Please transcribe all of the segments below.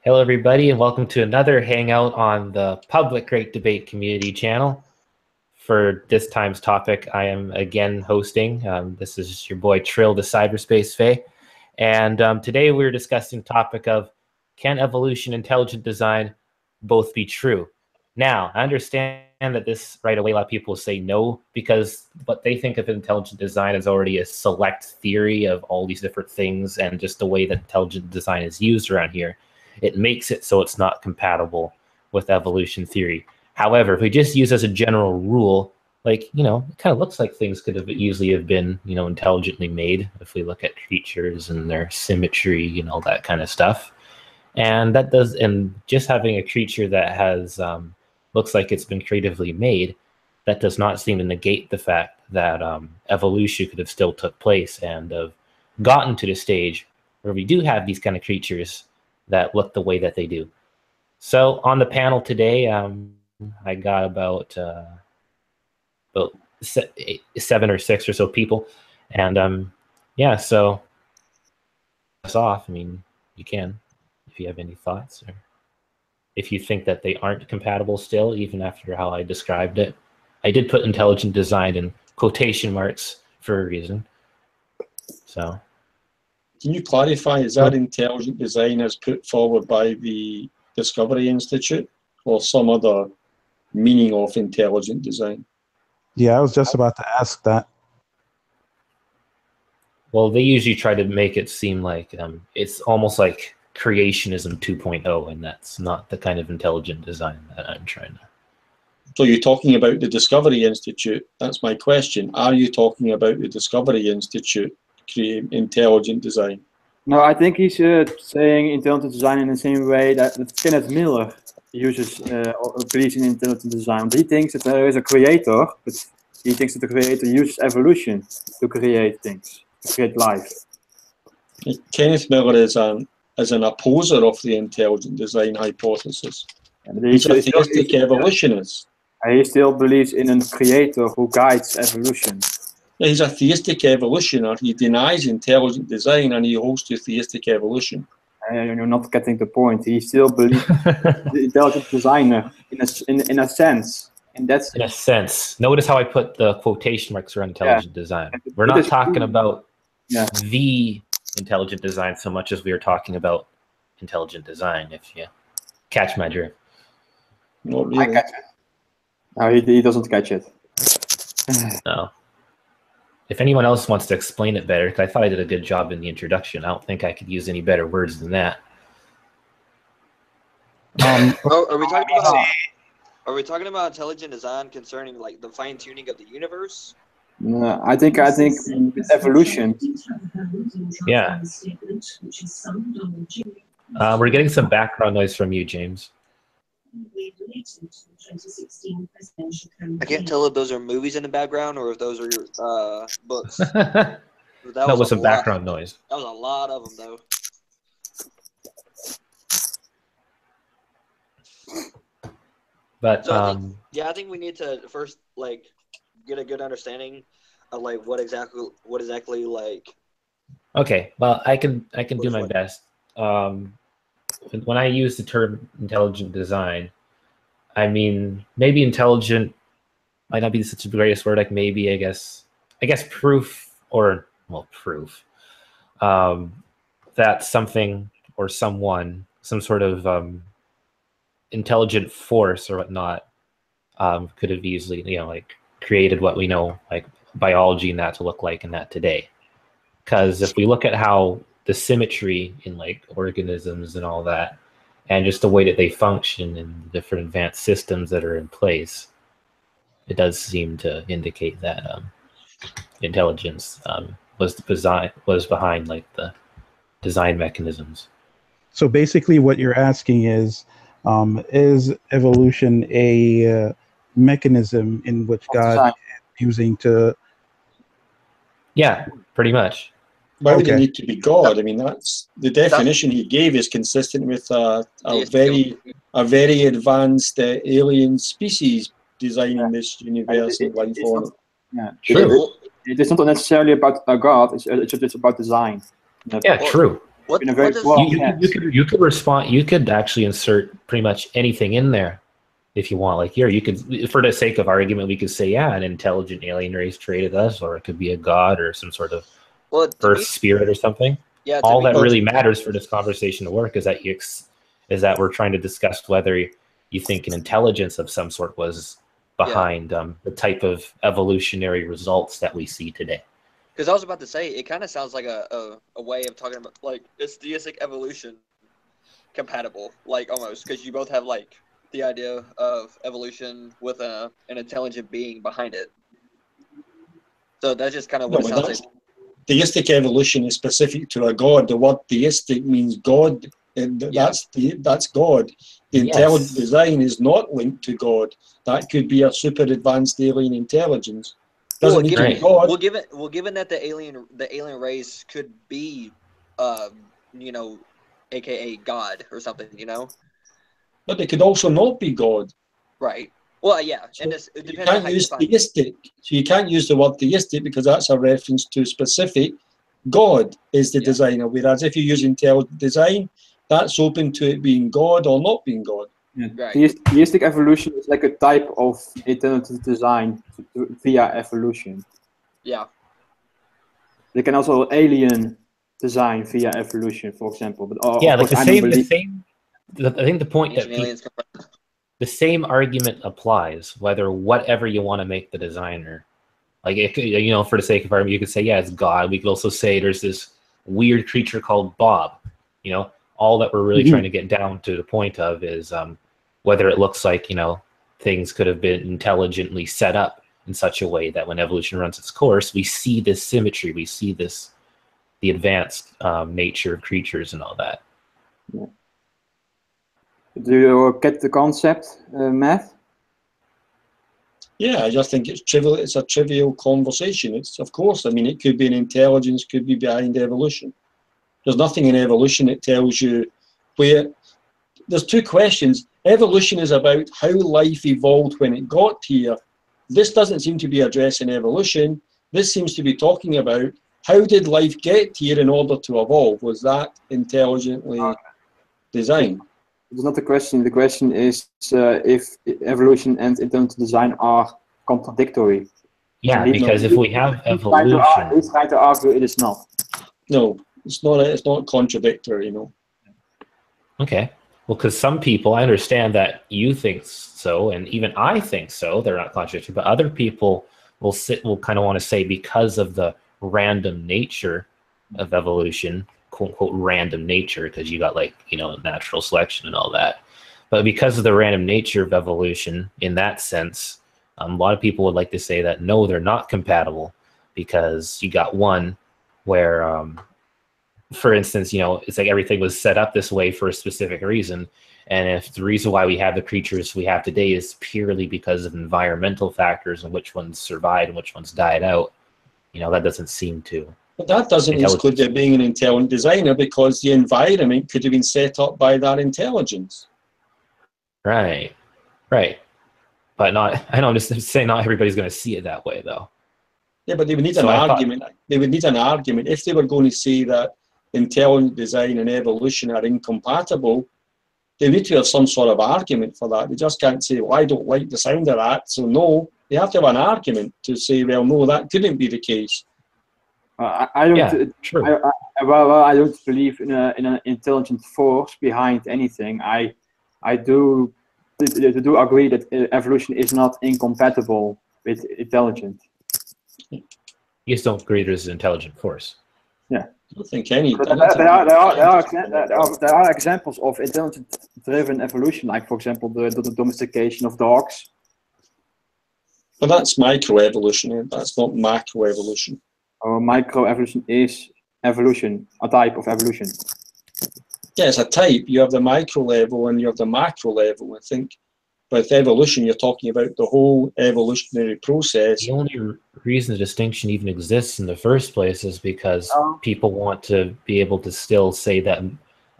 Hello, everybody, and welcome to another Hangout on the Public Great Debate Community channel. For this time's topic, I am again hosting. This is your boy Trill, the Cyberspace Fae. And today we're discussing the topic of, can evolution, intelligent design both be true? Now, I understand that this right away, a lot of people say no, because what they think of intelligent design is already a select theory of all these different things, and just the way that intelligent design is used around here, it makes it so it's not compatible with evolution theory. However, if we just use as a general rule, like, it kind of looks like things could have easily have been, intelligently made if we look at creatures and their symmetry and all that kind of stuff. And that does, and just having a creature that has, looks like it's been creatively made, that does not seem to negate the fact that evolution could have still took place and have gotten to the stage where we do have these kind of creatures that look the way that they do. So on the panel today, I got about 7 or 6 or so people, and yeah, so us off. I mean, you can, if you have any thoughts, or if you think that they aren't compatible still, even after how I described it. I did put intelligent design in quotation marks for a reason. So, can you clarify, is that intelligent design as put forward by the Discovery Institute, or some other meaning of intelligent design? Yeah, I was just about to ask that. Well, they usually try to make it seem like it's almost like creationism 2.0, and that's not the kind of intelligent design that I'm trying to. So you're talking about the Discovery Institute. That's my question. Are you talking about the Discovery Institute intelligent design? No, I think he's saying intelligent design in the same way that Kenneth Miller uses or believes in intelligent design. He thinks that there is a creator, but he thinks that the creator uses evolution to create things, to create life. Kenneth Miller is an opposer of the intelligent design hypothesis. He's a theistic evolutionist. He still believes in a creator who guides evolution. He's a theistic evolutioner. He denies intelligent design and he holds to theistic evolution. You're not getting the point. He still believes the intelligent designer in a sense. In a sense. Notice how I put the quotation marks around intelligent design. We're not talking about the intelligent design so much as we are talking about intelligent design, if you catch my drift. Not really. I catch it. No, he doesn't catch it. No. If anyone else wants to explain it better, because I thought I did a good job in the introduction. I don't think I could use any better words than that. Are we talking about intelligent design concerning like the fine tuning of the universe? No, I think with evolution. Yeah. We're getting some background noise from you, James. I can't tell if those are movies in the background or if those are your books. That was some background noise. That was a lot of them, though. But so I think we need to first like get a good understanding of like what exactly like. Okay, well, I can do my best. When I use the term intelligent design, I mean, maybe intelligent might not be such a greatest word. Like maybe, I guess proof, or proof that something or someone, some sort of intelligent force or whatnot, could have easily, like created what we know, like biology and that to look like in that today. Because if we look at how the symmetry in like organisms and all that, and just the way that they function in the different advanced systems that are in place, it does seem to indicate that intelligence was behind like the design mechanisms. So basically what you're asking is evolution a mechanism in which God is using to... Yeah, pretty much. Why would it need to be God? I mean, that's the definition he gave is consistent with a very advanced alien species designing this universe and life on it. Yeah, true. It is not necessarily about God. It's just about design. Yeah, true. What, in a what very does broad You could respond. You could actually insert pretty much anything in there if you want. Like here, you could, for the sake of argument, we could say, yeah, an intelligent alien race created us, or it could be a god or some sort of earth spirit or something. Yeah, All that really matters for this conversation to work is that we're trying to discuss whether you think an intelligence of some sort was behind the type of evolutionary results that we see today. Because I was about to say, it kind of sounds like a way of talking about, like, is theistic evolution compatible? Like, almost, because you both have, like, the idea of evolution with an intelligent being behind it. So that's just kind of what it sounds like. Theistic evolution is specific to a god. The word theistic means God, and that's God. The intelligent design is not linked to God. That could be a super advanced alien intelligence. Doesn't need to be God. Well, given that the alien race could be, AKA God or something, But they could also not be God. Right. Well, yeah, So and it depends you can't use theistic. So you can't use the word theistic because that's a reference to specific. God is the designer, whereas if you use intelligent design, that's open to it being God or not being God. Yeah. Right. Theistic evolution is like a type of intelligent design via evolution. Yeah. They can also alien design via evolution, for example. But like the same. I think the point that the same argument applies whether whatever you want to make the designer. Like, it, for the sake of argument, you could say, yeah, it's God. We could also say there's this weird creature called Bob. All that we're really trying to get down to the point of is whether it looks like, things could have been intelligently set up in such a way that when evolution runs its course, we see this symmetry, we see the advanced nature of creatures and all that. Yeah. Do you get the concept, Matt? Yeah, I just think it's trivial. It's a trivial conversation. It's, of course, I mean, it could be an intelligence, could be behind evolution. There's nothing in evolution that tells you where. There's two questions. Evolution is about how life evolved when it got here. This doesn't seem to be addressing evolution. This seems to be talking about how did life get here in order to evolve? Was that intelligently designed? It's not the question. The question is if evolution and intelligent design are contradictory. Yeah, because if we have evolution, he's trying to argue it is not. No, it's not. It's not contradictory. Okay. Well, because some people, I understand that you think so, and even I think so. They're not contradictory, but other people will kind of want to say because of the random nature of evolution, quote unquote random nature, because you got natural selection and all that. But because of the random nature of evolution, in that sense, a lot of people would like to say that no, they're not compatible, because you got one where, for instance, it's like everything was set up this way for a specific reason. And if the reason why we have the creatures we have today is purely because of environmental factors and which ones survived and which ones died out, that doesn't seem to. But that doesn't exclude there being an intelligent designer, because the environment could have been set up by that intelligence. Right. But I'm just saying not everybody's going to see it that way, though. Yeah, but they would need an argument. They would need an argument. If they were going to say that intelligent design and evolution are incompatible, they need to have some sort of argument for that. They just can't say, well, I don't like the sound of that, so no. They have to have an argument to say, well, no, that couldn't be the case. I don't. Yeah, true. I don't believe in an intelligent force behind anything. I do agree that evolution is not incompatible with intelligence. You just don't agree there's an intelligent force. Yeah. I don't think any. There are examples of intelligence-driven evolution, like, for example, the domestication of dogs. But that's microevolution. That's not macroevolution. Microevolution is evolution, a type of evolution. Yeah, it's a type. You have the micro level and you have the macro level. I think with evolution, you're talking about the whole evolutionary process. The only reason the distinction even exists in the first place is because people want to be able to still say that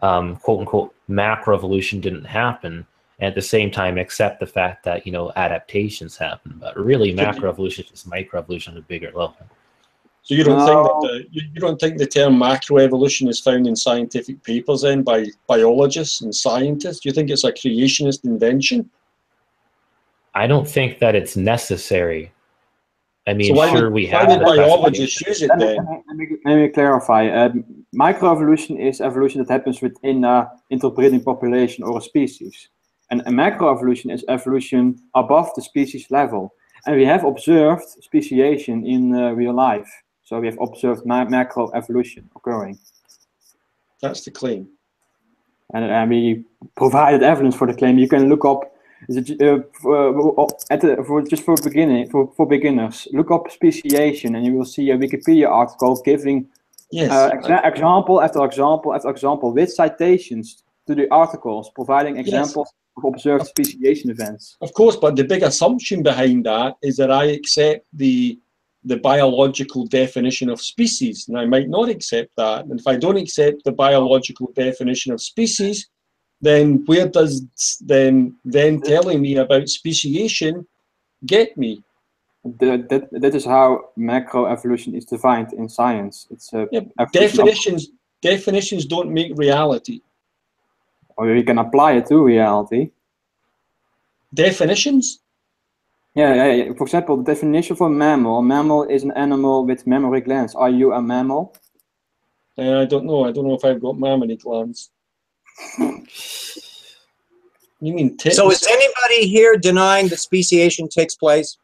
quote unquote macroevolution didn't happen, and at the same time accept the fact that adaptations happen. But really, macroevolution is just microevolution on a bigger level. So you don't think that you don't think the term macroevolution is found in scientific papers then by biologists and scientists? Do you think it's a creationist invention? I don't think that it's necessary. I mean, so sure, we have why would the biologists use it then? Let me clarify. Microevolution is evolution that happens within an interbreeding population or a species. And a macroevolution is evolution above the species level. And we have observed speciation in real life. So we have observed macroevolution occurring. That's the claim. And we provided evidence for the claim. You can look up, for beginners, look up speciation, and you will see a Wikipedia article giving example after example after example with citations to the articles, providing examples of observed speciation events. Of course, but the big assumption behind that is that I accept the biological definition of species, and I might not accept that. And if I don't accept the biological definition of species, then where does then telling me about speciation get me? That is how macroevolution is defined in science. It's definitions don't make reality. Or you can apply it to reality. Definitions? Yeah. For example, the definition for mammal. A mammal is an animal with mammary glands. Are you a mammal? I don't know. I don't know if I've got mammary glands. You mean tits? So is anybody here denying that speciation takes place?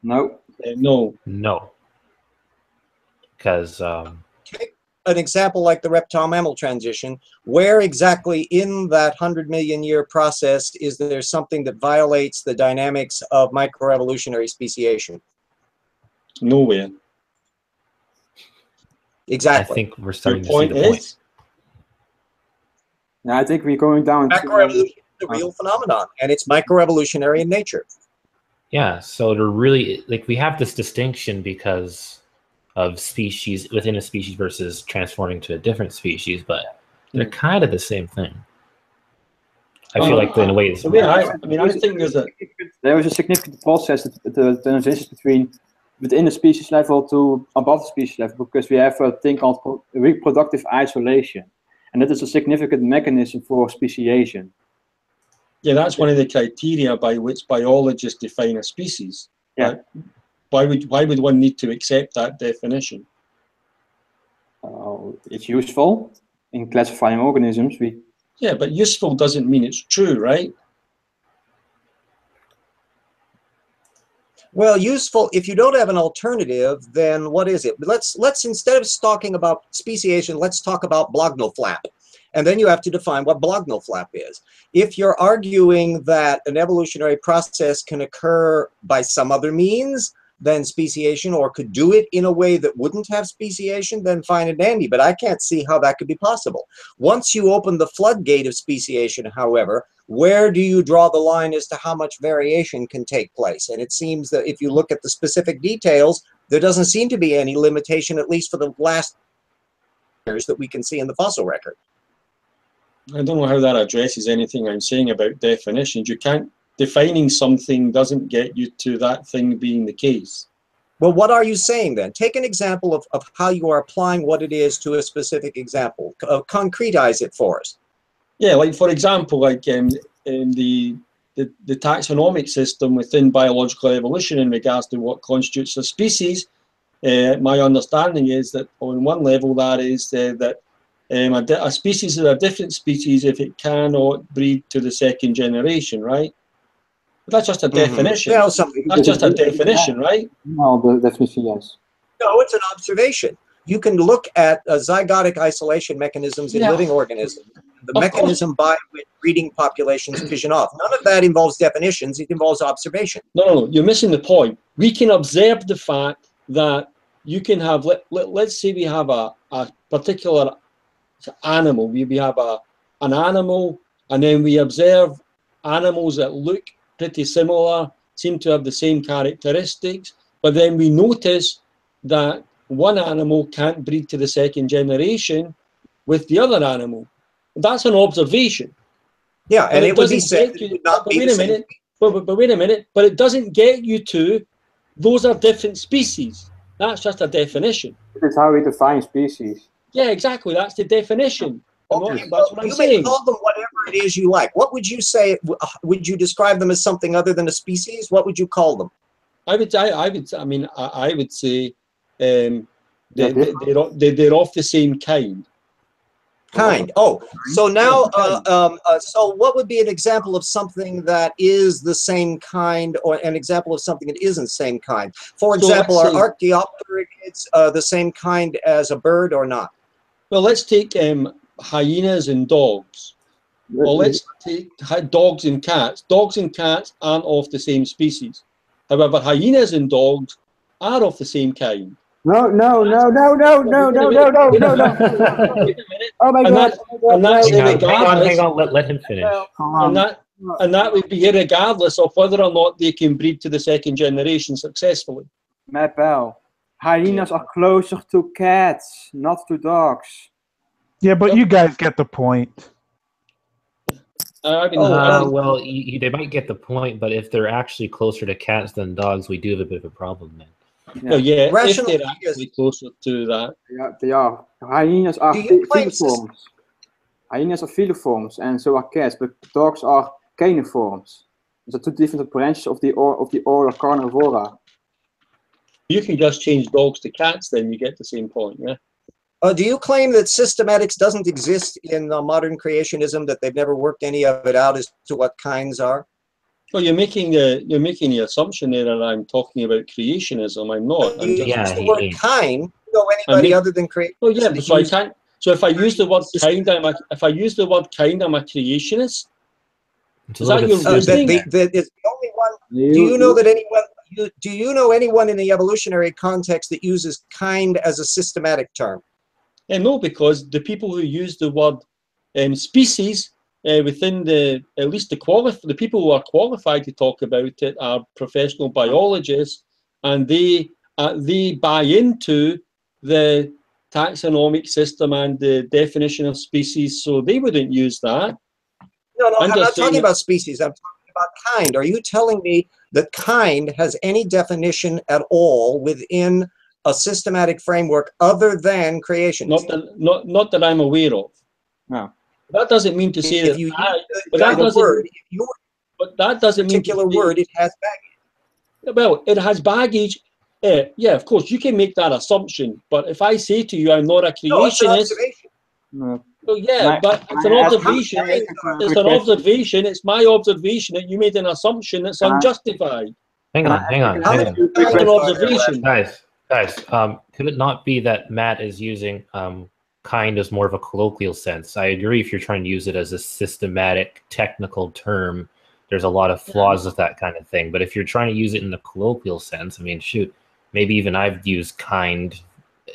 No. No. No. Because Take an example like the reptile-mammal transition. Where exactly in that 100 million year process is there something that violates the dynamics of microevolutionary speciation? Nowhere. Exactly. I think we're starting to Your see the point. I think we're going down. Macroevolution is a real phenomenon, and it's microevolutionary in nature. Yeah, so to really, like, we have this distinction because of species within a species versus transforming to a different species, but they're kind of the same thing. I feel like in a way, I think there is a significant process the transition between within the species level to above the species level, because we have a thing called reproductive isolation, and that is a significant mechanism for speciation. Yeah, that's one of the criteria by which biologists define a species. Yeah. Right? Why would one need to accept that definition? It's useful in classifying organisms. Yeah, but useful doesn't mean it's true, right? Well, useful, if you don't have an alternative, then what is it? Let's instead of talking about speciation, let's talk about blognal flap. And then you have to define what blognal flap is. If you're arguing that an evolutionary process can occur by some other means than speciation, or could do it in a way that wouldn't have speciation, then fine and dandy. But I can't see how that could be possible. Once you open the floodgate of speciation, however, where do you draw the line as to how much variation can take place? And it seems that if you look at the specific details, there doesn't seem to be any limitation, at least for the last years that we can see in the fossil record. I don't know how that addresses anything I'm saying about definitions. You can't, defining something doesn't get you to that thing being the case. Well, what are you saying then? Take an example of how you are applying what it is to a specific example. Concretize it for us. Yeah, like for example, like in the taxonomic system within biological evolution in regards to what constitutes a species, my understanding is that on one level that is that a species is a different species if it cannot breed to the second generation, right? But that's just a definition. Well, that's just a definition, right? No, the definition, yes. No, it's an observation. You can look at zygotic isolation mechanisms in living organisms, the mechanism by which breeding populations fission off. None of that involves definitions, it involves observation. No, you're missing the point. We can observe the fact that you can have, let's say we have a particular animal. We have an animal, and then we observe animals that look pretty similar, seem to have the same characteristics, but then we notice that one animal can't breed to the second generation with the other animal. That's an observation. Yeah, and it would be said but wait a minute. But wait a minute. But it doesn't get you to those are different species. That's just a definition. This is how we define species. Yeah, exactly. That's the definition. Okay. That's what I'm You saying. may call them whatever it is you like. What would you say? Would you describe them as something other than a species? What would you call them? I would say they're of the same kind. Kind. Oh, so now, so what would be an example of something that is the same kind, or an example of something that isn't the same kind? For example, are archaeopterygids the same kind as a bird or not? Well, let's take hyenas and dogs. Or let's take dogs and cats. Dogs and cats aren't of the same species. However, hyenas and dogs are of the same kind. No. Wait a minute. Oh my God. And that's hang on, let him finish. And that would be irregardless of whether or not they can breed to the second generation successfully. Matt Bell. Hyenas are closer to cats, not to dogs. Yeah, but you guys get the point. Well, they might get the point, but if they're actually closer to cats than dogs, we do have a bit of a problem then. Yeah. Well, yeah, Rational if they're actually closer to that. Yeah, they are. Hyenas are filiforms. Hyenas are filiforms, and so are cats, but dogs are caniforms. These are two different branches of the order Carnivora. You can just change dogs to cats, then you get the same point, yeah? Do you claim that systematics doesn't exist in modern creationism, that they've never worked any of it out as to what kinds are? Well, you're making the assumption there that I'm talking about creationism. I'm not. You use the word kind. You know anybody other than creationist? Oh yeah, so I can't. So if I use the word kind, I'm a creationist. Is that your reasoning? That is the only one. Do you know that anyone? Do you know anyone in the evolutionary context that uses kind as a systematic term? No, because the people who use the word species within at least the people who are qualified to talk about it are professional biologists, and they buy into the taxonomic system and the definition of species, so they wouldn't use that. No, I'm not talking about species. I'm talking about kind. Are you telling me that kind has any definition at all within a systematic framework other than creation? Not that I'm aware of. No. That doesn't mean to say if that. You but that doesn't. Word, but that doesn't mean particular word. It has baggage. Well, it has baggage. Yeah, of course, you can make that assumption. But if I say to you, I'm not a creationist. No. Well, yeah, but it's an observation. It's an observation. It's my observation that you made an assumption that's unjustified. Hang on. It's an observation. Guys, could it not be that Matt is using kind as more of a colloquial sense? I agree if you're trying to use it as a systematic, technical term, there's a lot of flaws with that kind of thing. But if you're trying to use it in the colloquial sense, I mean, shoot, maybe even I've used kind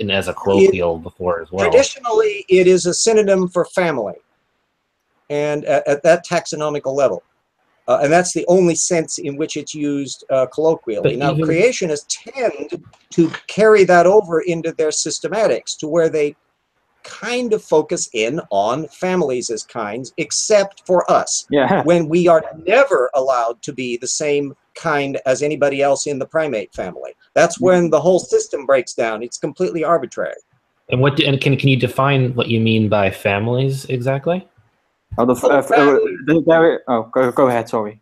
as a colloquial before as well. Traditionally, it is a synonym for family, and at that taxonomical level. And that's the only sense in which it's used colloquially. Now, creationists tend to carry that over into their systematics, to where they kind of focus in on families as kinds, except for us, when we are never allowed to be the same kind as anybody else in the primate family. That's when the whole system breaks down. It's completely arbitrary. And can you define what you mean by families exactly? Go ahead. Sorry.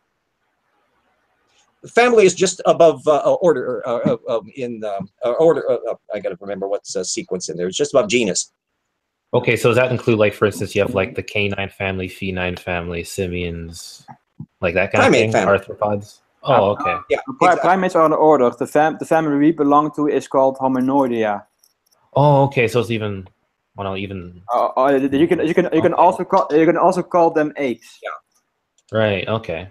Family is just above order in order. I got to remember what's sequence in there. It's just above genus. Okay, so does that include, like, for instance, you have like the canine family, feline family, simians, like that kind primate of thing, family. arthropods? Oh, okay. Yeah, exactly. Primates are in order. The family we belong to is called Hominoidea. Oh, okay. So it's even, well, even. You can also call them apes. Yeah. Right. Okay.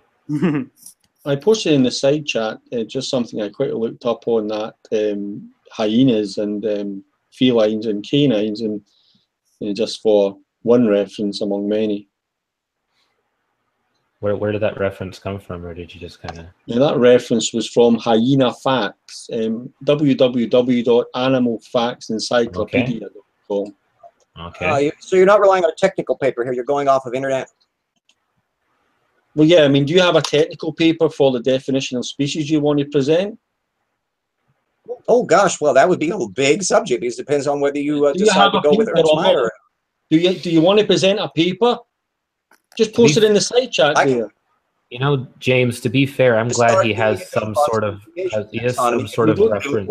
I posted in the side chat just something I quickly looked up on that hyenas and felines and canines, and just for one reference among many. Where did that reference come from, or did you just kind of? Yeah, that reference was from Hyena Facts, www.animalfactsencyclopedia.com. Okay. So you're not relying on a technical paper here. You're going off of internet. Well, yeah. I mean, do you have a technical paper for the definition of species you want to present? Oh gosh, well that would be a big subject. It depends on whether you decide to go with Ernst Mayr. Or do you want to present a paper? Just post it in the side chat there. You know, James, to be fair, I'm glad he has some sort of reference.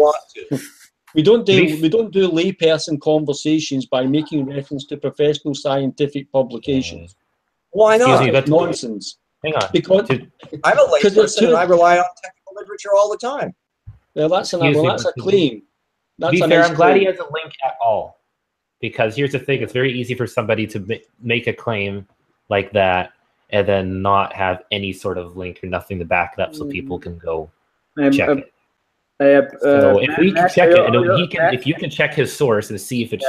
We don't do layperson conversations by making reference to professional scientific publications. Why not? Excuse me, It's nonsense. Hang on. Because I'm a layperson and I rely on technical literature all the time. Well, that's a claim. To be fair, I'm glad he has a link at all. Because here's the thing, it's very easy for somebody to make a claim like that and then not have any sort of link or nothing to back it up so people can go check it. So if we can check it, and if you can check his source and see if it's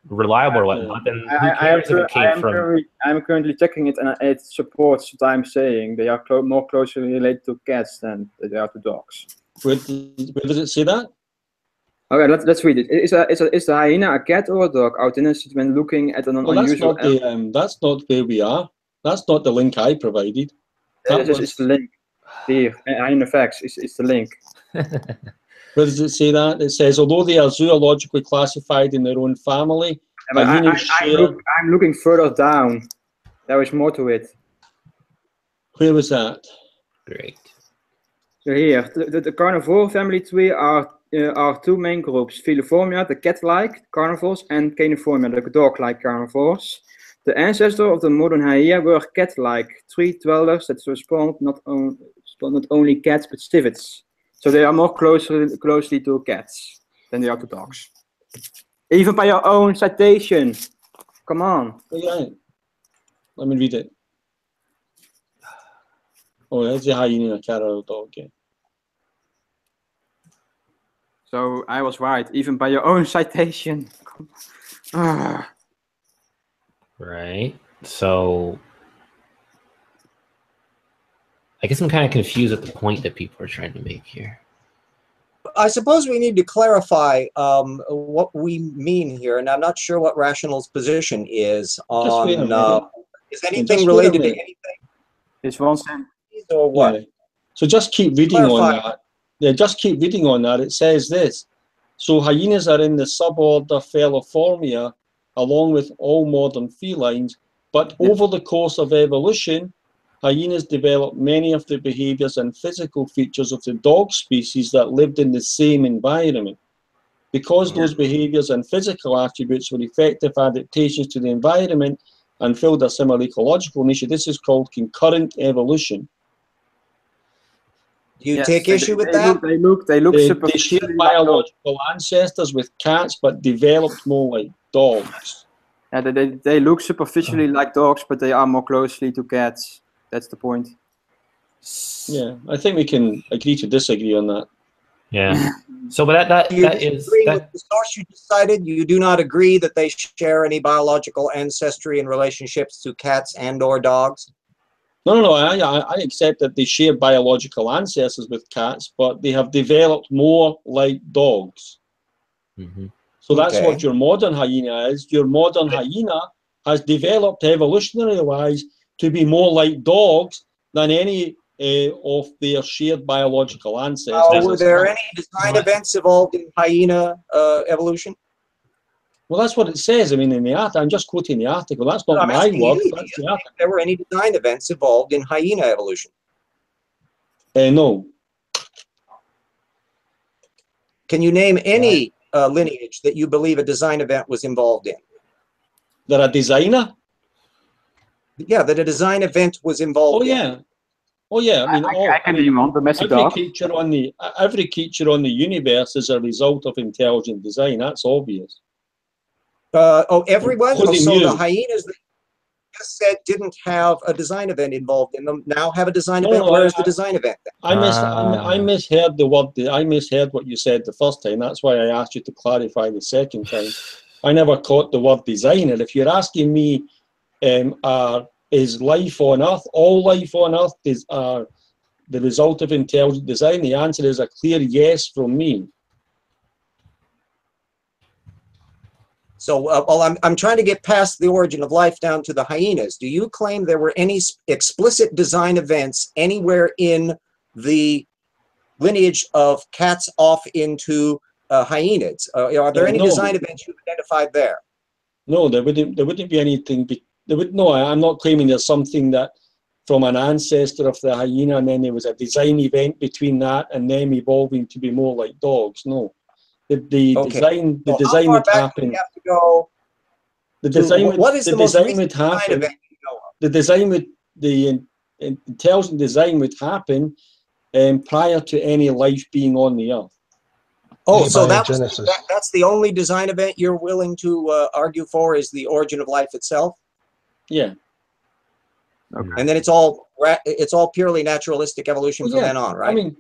reliable or whatnot, then who cares if it came from... I'm currently checking it, and it supports what I'm saying. They are more closely related to cats than they are to dogs. Where does it say that? Okay, let's read it. Is a hyena a cat or a dog? Out in a when looking at an unusual... That's not where we are. That's not the link I provided. It's the link. Here, hyena facts, it's the link. Where does it say that? It says, although they are zoologically classified in their own family, I'm looking further down. There is more to it. Where was that? Great. So here, the carnivore family tree are two main groups: Feliformia, the cat-like carnivores, and Caneformia, the dog-like carnivores. The ancestor of the modern hyena were cat-like tree dwellers that respond not only cats but civets. So they are more closely to cats than they are to dogs. Even by your own citation. Come on. Yeah. Let me read it. Oh, that's a hyena, a cat, or a dog. Yeah. So I was right, even by your own citation. Right. So I guess I'm kind of confused at the point that people are trying to make here. I suppose we need to clarify what we mean here, and I'm not sure what Rational's position is on. Is anything related to anything? It's one sentence or what? Yeah. So just keep reading on that. Yeah, just keep reading on that. It says this. So hyenas are in the suborder Feliformia, along with all modern felines, but over the course of evolution, hyenas developed many of the behaviors and physical features of the dog species that lived in the same environment. Because those behaviors and physical attributes were effective adaptations to the environment and filled a similar ecological niche, this is called concurrent evolution. Do you take issue with that? They look They share biological ancestors with cats, but developed more like dogs. Yeah, they look superficially like dogs, but they are more closely to cats. That's the point. Yeah, I think we can agree to disagree on that. Yeah. So, but that is with the source you decided. You do not agree that they share any biological ancestry and relationships to cats and/or dogs. No. I accept that they share biological ancestors with cats, but they have developed more like dogs. Mm-hmm. So that's what your modern hyena is. Your modern hyena has developed evolutionary-wise to be more like dogs than any of their shared biological ancestors. Were there any design events involved in hyena evolution? Well, that's what it says. I mean, in the article, I'm just quoting the article. That's not my work. That's the article. If there were any design events involved in hyena evolution? No. Can you name any lineage that you believe a design event was involved in? That a designer? Yeah, that a design event was involved in. Oh yeah. I mean, I can name one, domestic dog. Every creature on the universe is a result of intelligent design. That's obvious. Everyone. So the hyenas that you just said didn't have a design event involved in them now have a design event. Where's the design event then? I misheard the word. I misheard what you said the first time. That's why I asked you to clarify the second time. I never caught the word designer. If you're asking me, is life on Earth, all life on Earth are the result of intelligent design? The answer is a clear yes from me. So, I'm trying to get past the origin of life down to the hyenas. Do you claim there were any explicit design events anywhere in the lineage of cats off into hyenids? Are there any No. design events you've identified there? No, there wouldn't be anything. No, I'm not claiming there's something that from an ancestor of the hyena, and then there was a design event between that and them evolving to be more like dogs. No, the design How design far would back do happen. we have to go? The design would, what is the most design would recent design happen. event you know of? The design would the intelligent design would happen prior to any life being on the earth. Oh, so that's the only design event you're willing to argue for is the origin of life itself? Yeah. Okay. And then it's all purely naturalistic evolution from then on, right? I mean,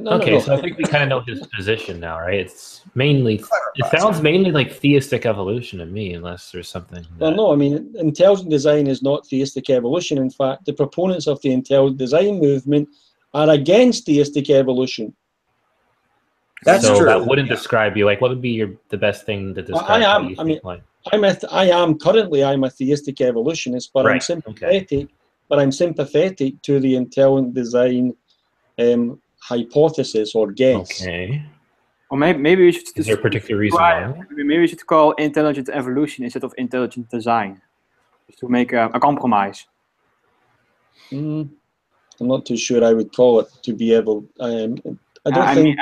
So I think we kind of know his position now, right? It's mainly, it sounds mainly like theistic evolution to me, unless there's something. Well, no, I mean, intelligent design is not theistic evolution. In fact, the proponents of the intelligent design movement are against theistic evolution. That's so true. That wouldn't describe you. Like, what would be the best thing to describe? I'm a theistic evolutionist, but I'm sympathetic. Okay. But I'm sympathetic to the intelligent design hypothesis or guess. Okay. Or maybe we should. Is there a particular reason why? Maybe we should call intelligent evolution instead of intelligent design, just to make a compromise. I'm not too sure I would call it to be able. I mean,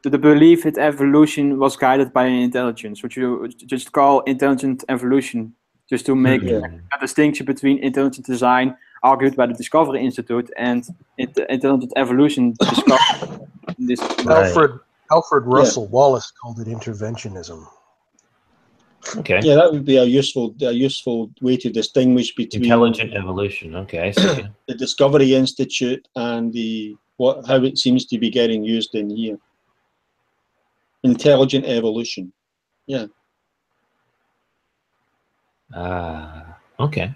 the belief that evolution was guided by intelligence, which you just call intelligent evolution, just to make a distinction between intelligent design argued by the Discovery Institute and intelligent evolution discovered in this. Alfred Russel Wallace called it interventionism. Okay. Yeah, that would be a useful way to distinguish between intelligent evolution. Okay, I see. The Discovery Institute and how it seems to be getting used in here. Intelligent evolution. Yeah. Okay.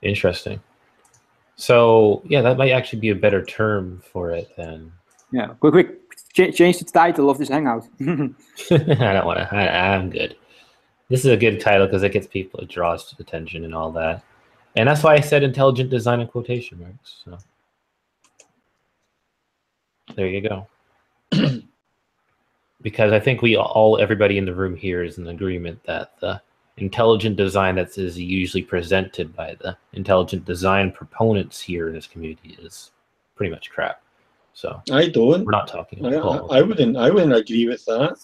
Interesting. So yeah, that might actually be a better term for it then. Yeah. Quick. Change the title of this Hangout. I don't want to. I'm good. This is a good title because it gets people, it draws attention and all that. And that's why I said intelligent design in quotation marks. So there you go. Because I think everybody in the room here is in agreement that the intelligent design that is usually presented by the intelligent design proponents here in this community is pretty much crap. So I don't. We're not talking about I wouldn't agree with that.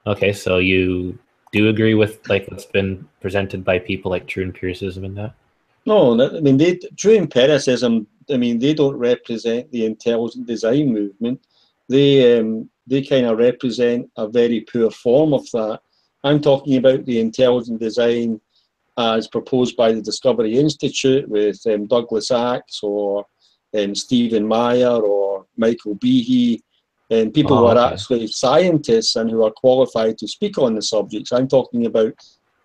Okay, so you do agree with like what's been presented by people like true empiricism and that? No, I mean true empiricism. I mean they don't represent the intelligent design movement. They kind of represent a very poor form of that. I'm talking about the intelligent design as proposed by the Discovery Institute with Douglas Axe or Stephen Meyer or Michael Behe, and people who are actually scientists and who are qualified to speak on the subjects. I'm talking about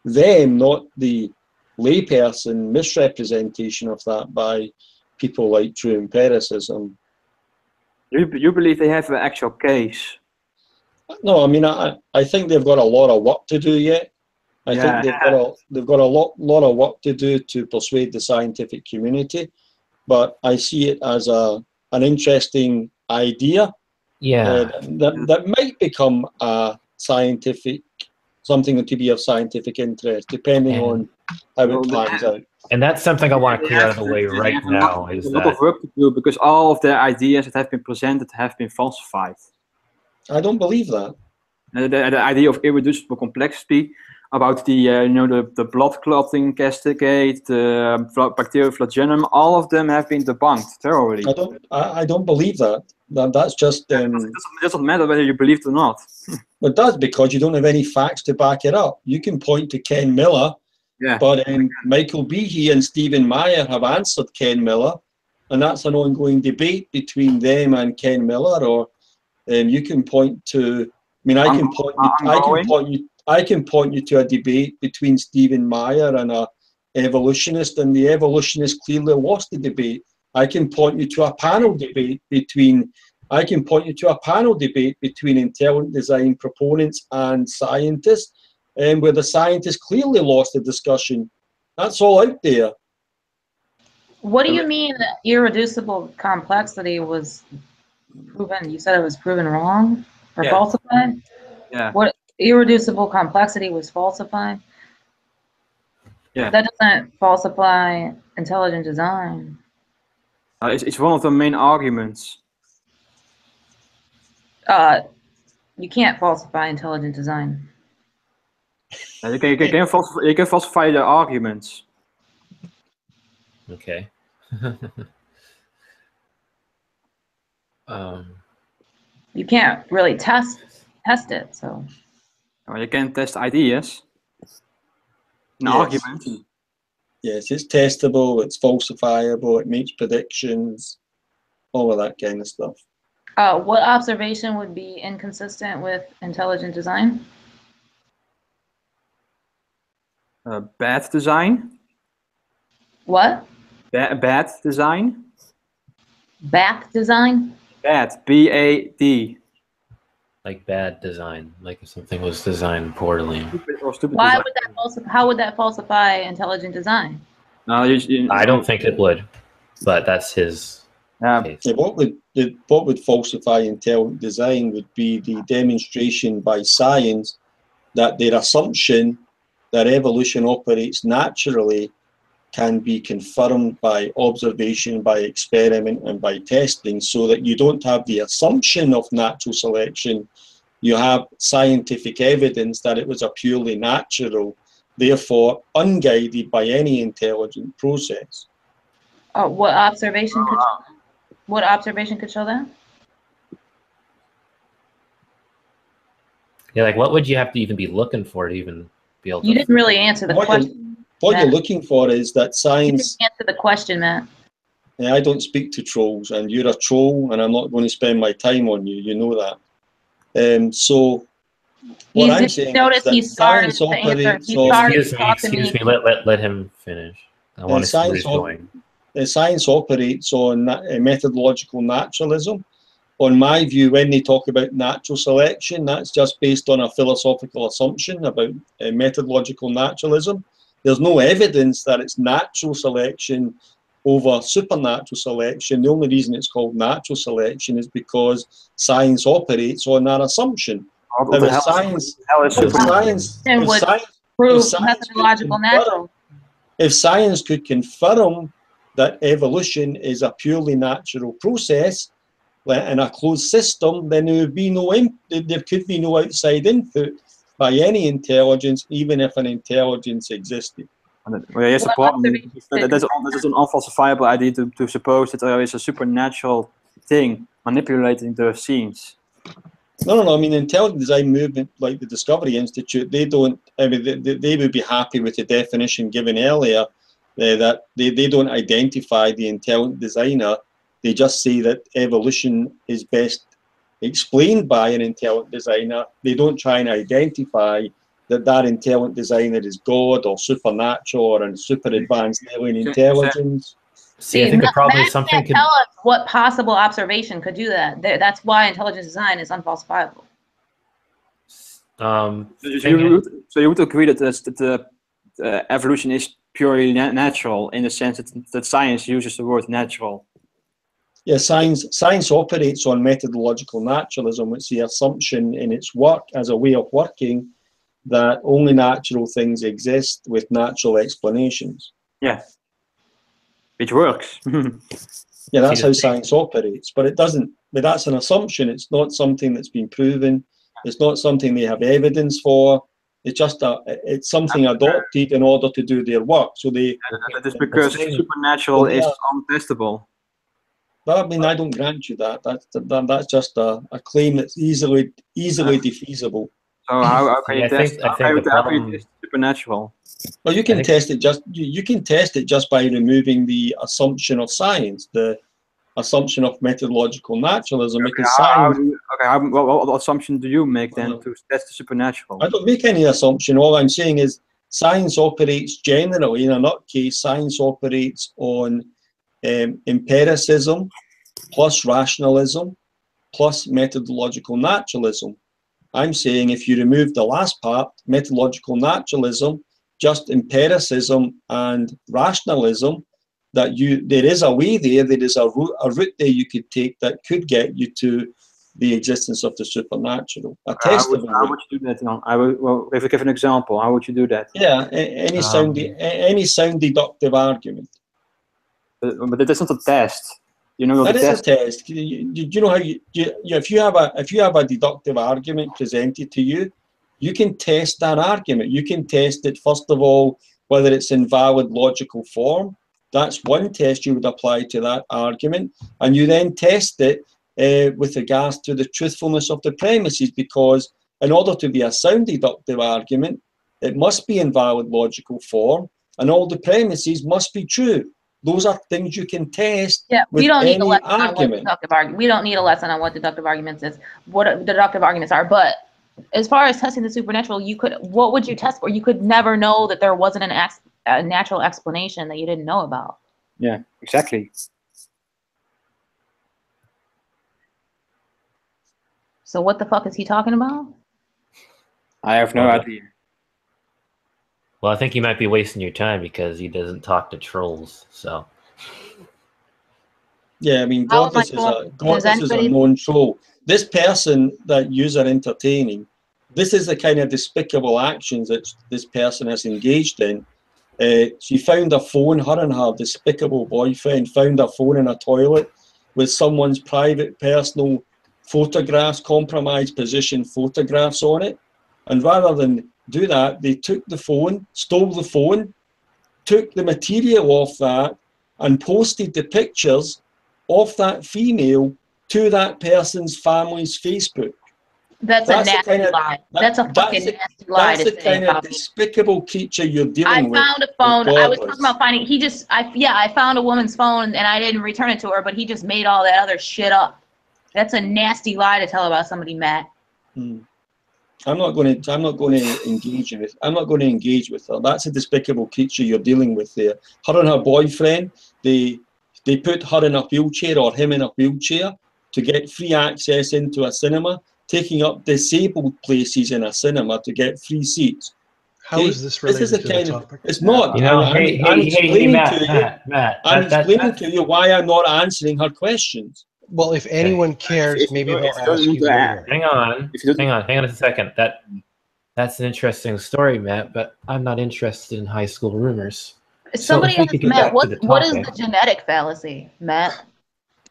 them, not the layperson misrepresentation of that by people like true empiricism. You believe they have an actual case? No, I mean I think they've got a lot of work to do yet. I think they've got a lot of work to do to persuade the scientific community. But I see it as an interesting idea. Yeah. That might become a something to be of scientific interest, depending on how it plans out. And that's something I want to clear out of the way right now. There's a lot of work to do because all of the ideas that have been presented have been falsified. I don't believe that. The idea of irreducible complexity, about the blood clotting cascade, the bacterial flagellum, all of them have been debunked thoroughly. I don't believe that. That's just. It doesn't matter whether you believe it or not. It does, because you don't have any facts to back it up. You can point to Ken Miller, but Michael Behe and Stephen Meyer have answered Ken Miller, and that's an ongoing debate between them and Ken Miller. Or you can point to. I mean, I can point you to a debate between Stephen Meyer and an evolutionist, and the evolutionist clearly lost the debate. I can point you to a panel debate between intelligent design proponents and scientists, where the scientists clearly lost the discussion. That's all out there. What do you mean that irreducible complexity was Proven. You said it was proven wrong or Yeah. falsified. Yeah. What irreducible complexity was falsified? Yeah. That doesn't falsify intelligent design. It's one of the main arguments. You can't falsify intelligent design. You can falsify the arguments. Okay. You can't really test it, so. Or you can test ideas. An argument. Yes, it's testable, it's falsifiable, it makes predictions, all of that kind of stuff. What observation would be inconsistent with intelligent design? Bad design. What? Bad design. Bath design? Bad. B-A-D. Like bad design, like if something was designed poorly. Stupid Why design. would that how would that falsify intelligent design? No, I don't think it would, but that's his case. Yeah, what would falsify intelligent design would be the demonstration by science that their assumption that evolution operates naturally can be confirmed by observation, by experiment, and by testing, so that you don't have the assumption of natural selection. You have scientific evidence that it was a purely natural, therefore unguided by any intelligent process. What observation could show that? Yeah, like what would you have to even be looking for to even be able to? You didn't really answer the question. What you're looking for is that science. You didn't answer the question, Matt. I don't speak to trolls, and you're a troll, and I'm not going to spend my time on you. You know that. So what I'm saying is that science operates on. Excuse me. Let him finish. I want to see where he's going. Science operates on methodological naturalism. On my view, when they talk about natural selection, that's just based on a philosophical assumption about methodological naturalism. There's no evidence that it's natural selection over supernatural selection. The only reason it's called natural selection is because science operates on that assumption. If science could confirm that evolution is a purely natural process in a closed system, then there could be no outside input by any intelligence, even if an intelligence existed. Well, here's the problem. That is an unfalsifiable idea to suppose that there is a supernatural thing manipulating the scenes. No. I mean, intelligent design movement like the Discovery Institute, they don't. I mean, they would be happy with the definition given earlier that they don't identify the intelligent designer. They just say that evolution is best explained by an intelligent designer. They don't try and identify that intelligent designer is God or supernatural or a super advanced alien intelligence. See, I think the problem is something could tell us what possible observation could do that. That's why intelligent design is unfalsifiable. So you would agree that the evolution is purely natural in the sense that science uses the word natural. Yeah, science operates on methodological naturalism. It's the assumption in its work as a way of working that only natural things exist with natural explanations. Yeah, which works. Yeah, that's how science operates, but it doesn't. But that's an assumption. It's not something that's been proven. It's not something they have evidence for. It's just it's something adopted in order to do their work. So that is because supernatural is untestable. But I mean, I don't grant you that. That's just a claim that's easily defeasible. So how can you test? How is supernatural? Well, you can test it just by removing the assumption of science, the assumption of methodological naturalism. Because science. What assumption do you make then to test the supernatural? I don't make any assumption. All I'm saying is science operates generally in a nutcase. Science operates on empiricism plus rationalism plus methodological naturalism. I'm saying if you remove the last part, methodological naturalism, just empiricism and rationalism, that there is a way there is a route there you could take that could get you to the existence of the supernatural. A testable how would you do that? Well, if I give an example, how would you do that? Yeah, any sound deductive argument. But that's not a test. You know, that is a test. You know how if you have a deductive argument presented to you, you can test that argument. You can test it first of all whether it's in valid logical form. That's one test you would apply to that argument, and you then test it with regards to the truthfulness of the premises, because in order to be a sound deductive argument, it must be in valid logical form, and all the premises must be true. Those are things you can test. Yeah, we don't need a lesson argument. on what deductive argument. We don't need a lesson on what deductive arguments is, what deductive arguments are. But as far as testing the supernatural, what would you test for? You could never know that there wasn't a natural explanation that you didn't know about. Yeah, exactly. So what the fuck is he talking about? I have no idea. Well, I think you might be wasting your time because he doesn't talk to trolls. So. Yeah, I mean, Godless is a known troll. This person that you are entertaining, this is the kind of despicable actions that this person has engaged in. She found a phone, her and her despicable boyfriend found a phone in a toilet with someone's private, personal photographs, compromised position photographs on it. And rather than do that, they took the phone, stole the phone, took the material off that, and posted the pictures of that female to that person's family's Facebook. That's a nasty lie. That's a fucking nasty lie. That's the kind of despicable creature you're dealing with. I found a phone. I was talking about finding. I found a woman's phone and I didn't return it to her, but he just made all that other shit up. That's a nasty lie to tell about somebody, Matt. I'm not going to engage with her. That's a despicable creature you're dealing with there. Her and her boyfriend, they put her in a wheelchair or him in a wheelchair to get free access into a cinema, taking up disabled places in a cinema to get free seats. How is this related to the topic? It's not. You know, I'm explaining to you why I'm not answering her questions. Well, if anyone cares, maybe they'll ask you later. Hang on a second. That's an interesting story, Matt, but I'm not interested in high school rumors. Somebody asked Matt, what is the genetic fallacy, Matt?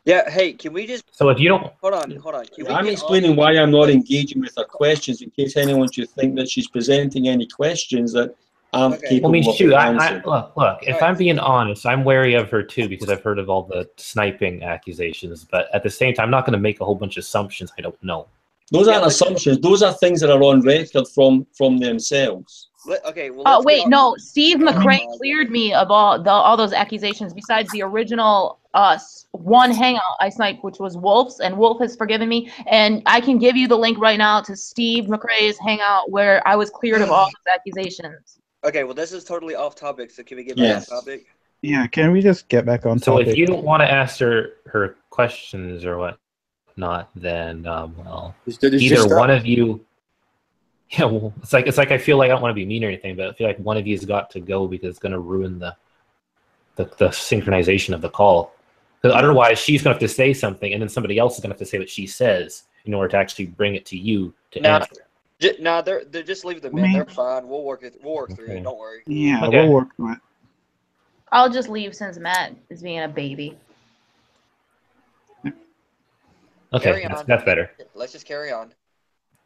Yeah, hey, can we just... So if you don't... Hold on. I'm explaining why I'm not engaging with her questions in case anyone should think that she's presenting any questions that aren't capable of answering. Look, if I'm being honest, I'm wary of her too because I've heard of all the sniping accusations, but at the same time, I'm not going to make a whole bunch of assumptions I don't know. Those aren't assumptions. Those are things that are on record from themselves. Okay. Well, oh wait, no. Steve McRae cleared me of all those accusations. Besides the original one hangout I sniped, which was Wolf's, and Wolf has forgiven me. And I can give you the link right now to Steve McRae's hangout where I was cleared of all those accusations. Okay. Well, this is totally off topic. So can we get back on topic? Yeah. Can we just get back on topic? So if you don't want to ask her questions or what not, then well, either one of you. Yeah, well, it's like I feel like I don't want to be mean or anything, but I feel like one of you's got to go because it's going to ruin the synchronization of the call. Because otherwise, she's going to have to say something, and then somebody else is going to have to say what she says in order to actually bring it to you to answer. No, they're just leave them in. They're fine. We'll work through it. Don't worry. Yeah, we'll work through it. I'll just leave since Matt is being a baby. Okay, that's better. Let's just carry on.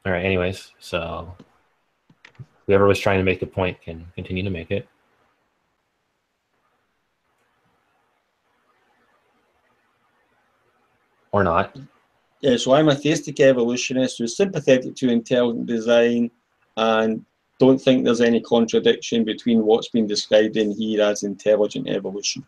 All right, anyways, so whoever was trying to make a point can continue to make it. Or not. Yeah, so I'm a theistic evolutionist who's sympathetic to intelligent design and don't think there's any contradiction between what's been described in here as intelligent evolution.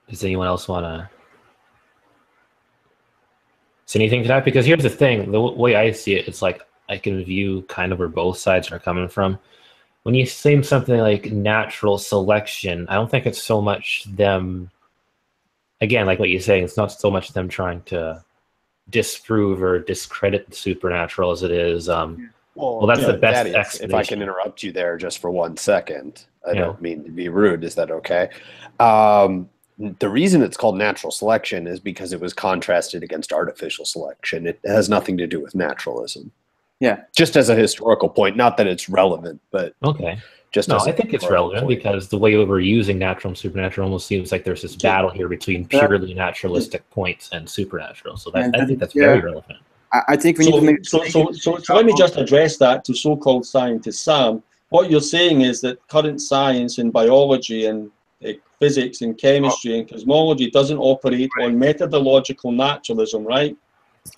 Does anyone else want to say anything to that? Because here's the thing, the way I see it, it's like I can view kind of where both sides are coming from. When you say something like natural selection, I don't think it's so much them, again, like what you're saying, it's not so much them trying to disprove or discredit the supernatural as it is. Well, that's the best Thaddeus, explanation. if I can interrupt you there just for 1 second. I Yeah. don't mean to be rude. Is that okay? The reason it's called natural selection is because it was contrasted against artificial selection. It has nothing to do with naturalism. Yeah. Just as a historical point, not that it's relevant, but Okay. just No, as a I think it's historical relevant point. because the way we're using natural and supernatural almost seems like there's this battle here between purely naturalistic points and supernatural. So that, I think that's very relevant. I think we need to make. So let me just address that to so-called scientist Sam. What you're saying is that current science in biology and physics and chemistry and cosmology doesn't operate on methodological naturalism, right?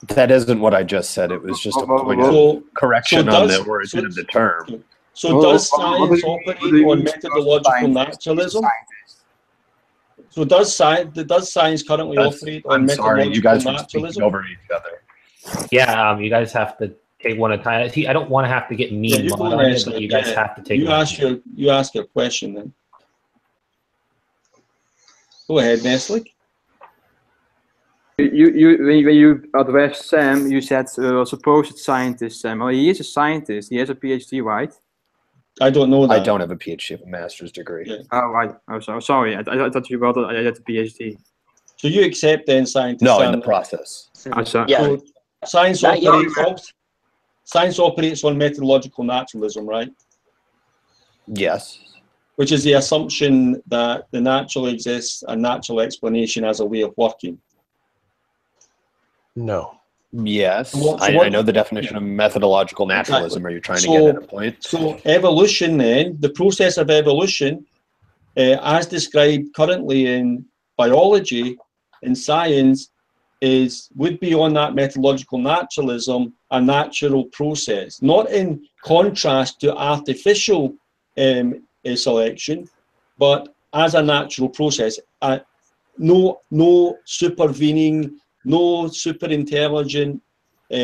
That isn't what I just said. It was just a point of correction on the origin of the term. So does science operate on methodological naturalism? So does science currently operate on methodological sorry, you guys were naturalism? speaking over each other. Yeah, you guys have to take one at a time. I don't want to have to get mean you mod go on it, next, but you guys have to take you ask your question then. Go ahead, Nestle. When you addressed Sam, you said supposed scientist Sam. Oh, he is a scientist. He has a PhD, right? I don't know that. I don't have a PhD, I have a master's degree. Yeah. Oh, right. Oh, sorry. I thought you got a PhD. So you accept then scientist No, Sam? in the process. Oh, sorry. Yeah. So science operates on methodological naturalism, right? Yes. Which is the assumption that the natural exists, a natural explanation as a way of working. No. Yes. So I know the definition of methodological naturalism. Are you trying to get at a point? So evolution then, the process of evolution, as described currently in biology, in science, would be on that methodological naturalism, a natural process, not in contrast to artificial selection, but as a natural process. No supervening, no super intelligent,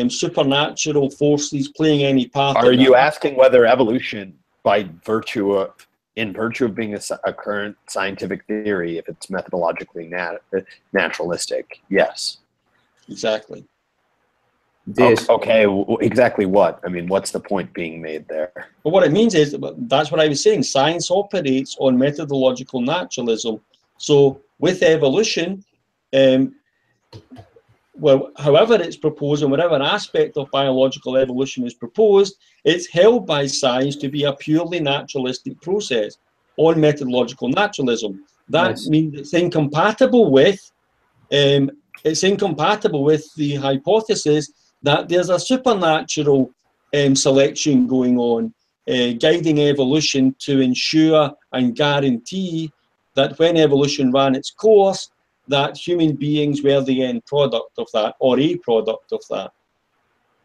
supernatural forces playing any part. Are you asking whether evolution, in virtue of being a current scientific theory, if it's methodologically naturalistic? Yes. Exactly. Okay, exactly what? I mean, what's the point being made there? But what it means is, that's what I was saying, science operates on methodological naturalism. So with evolution, well, however it's proposed and whatever aspect of biological evolution is proposed, it's held by science to be a purely naturalistic process on methodological naturalism. That means it's incompatible with the hypothesis that there's a supernatural selection going on, guiding evolution to ensure and guarantee that when evolution ran its course, that human beings were the end product of that, or a product of that.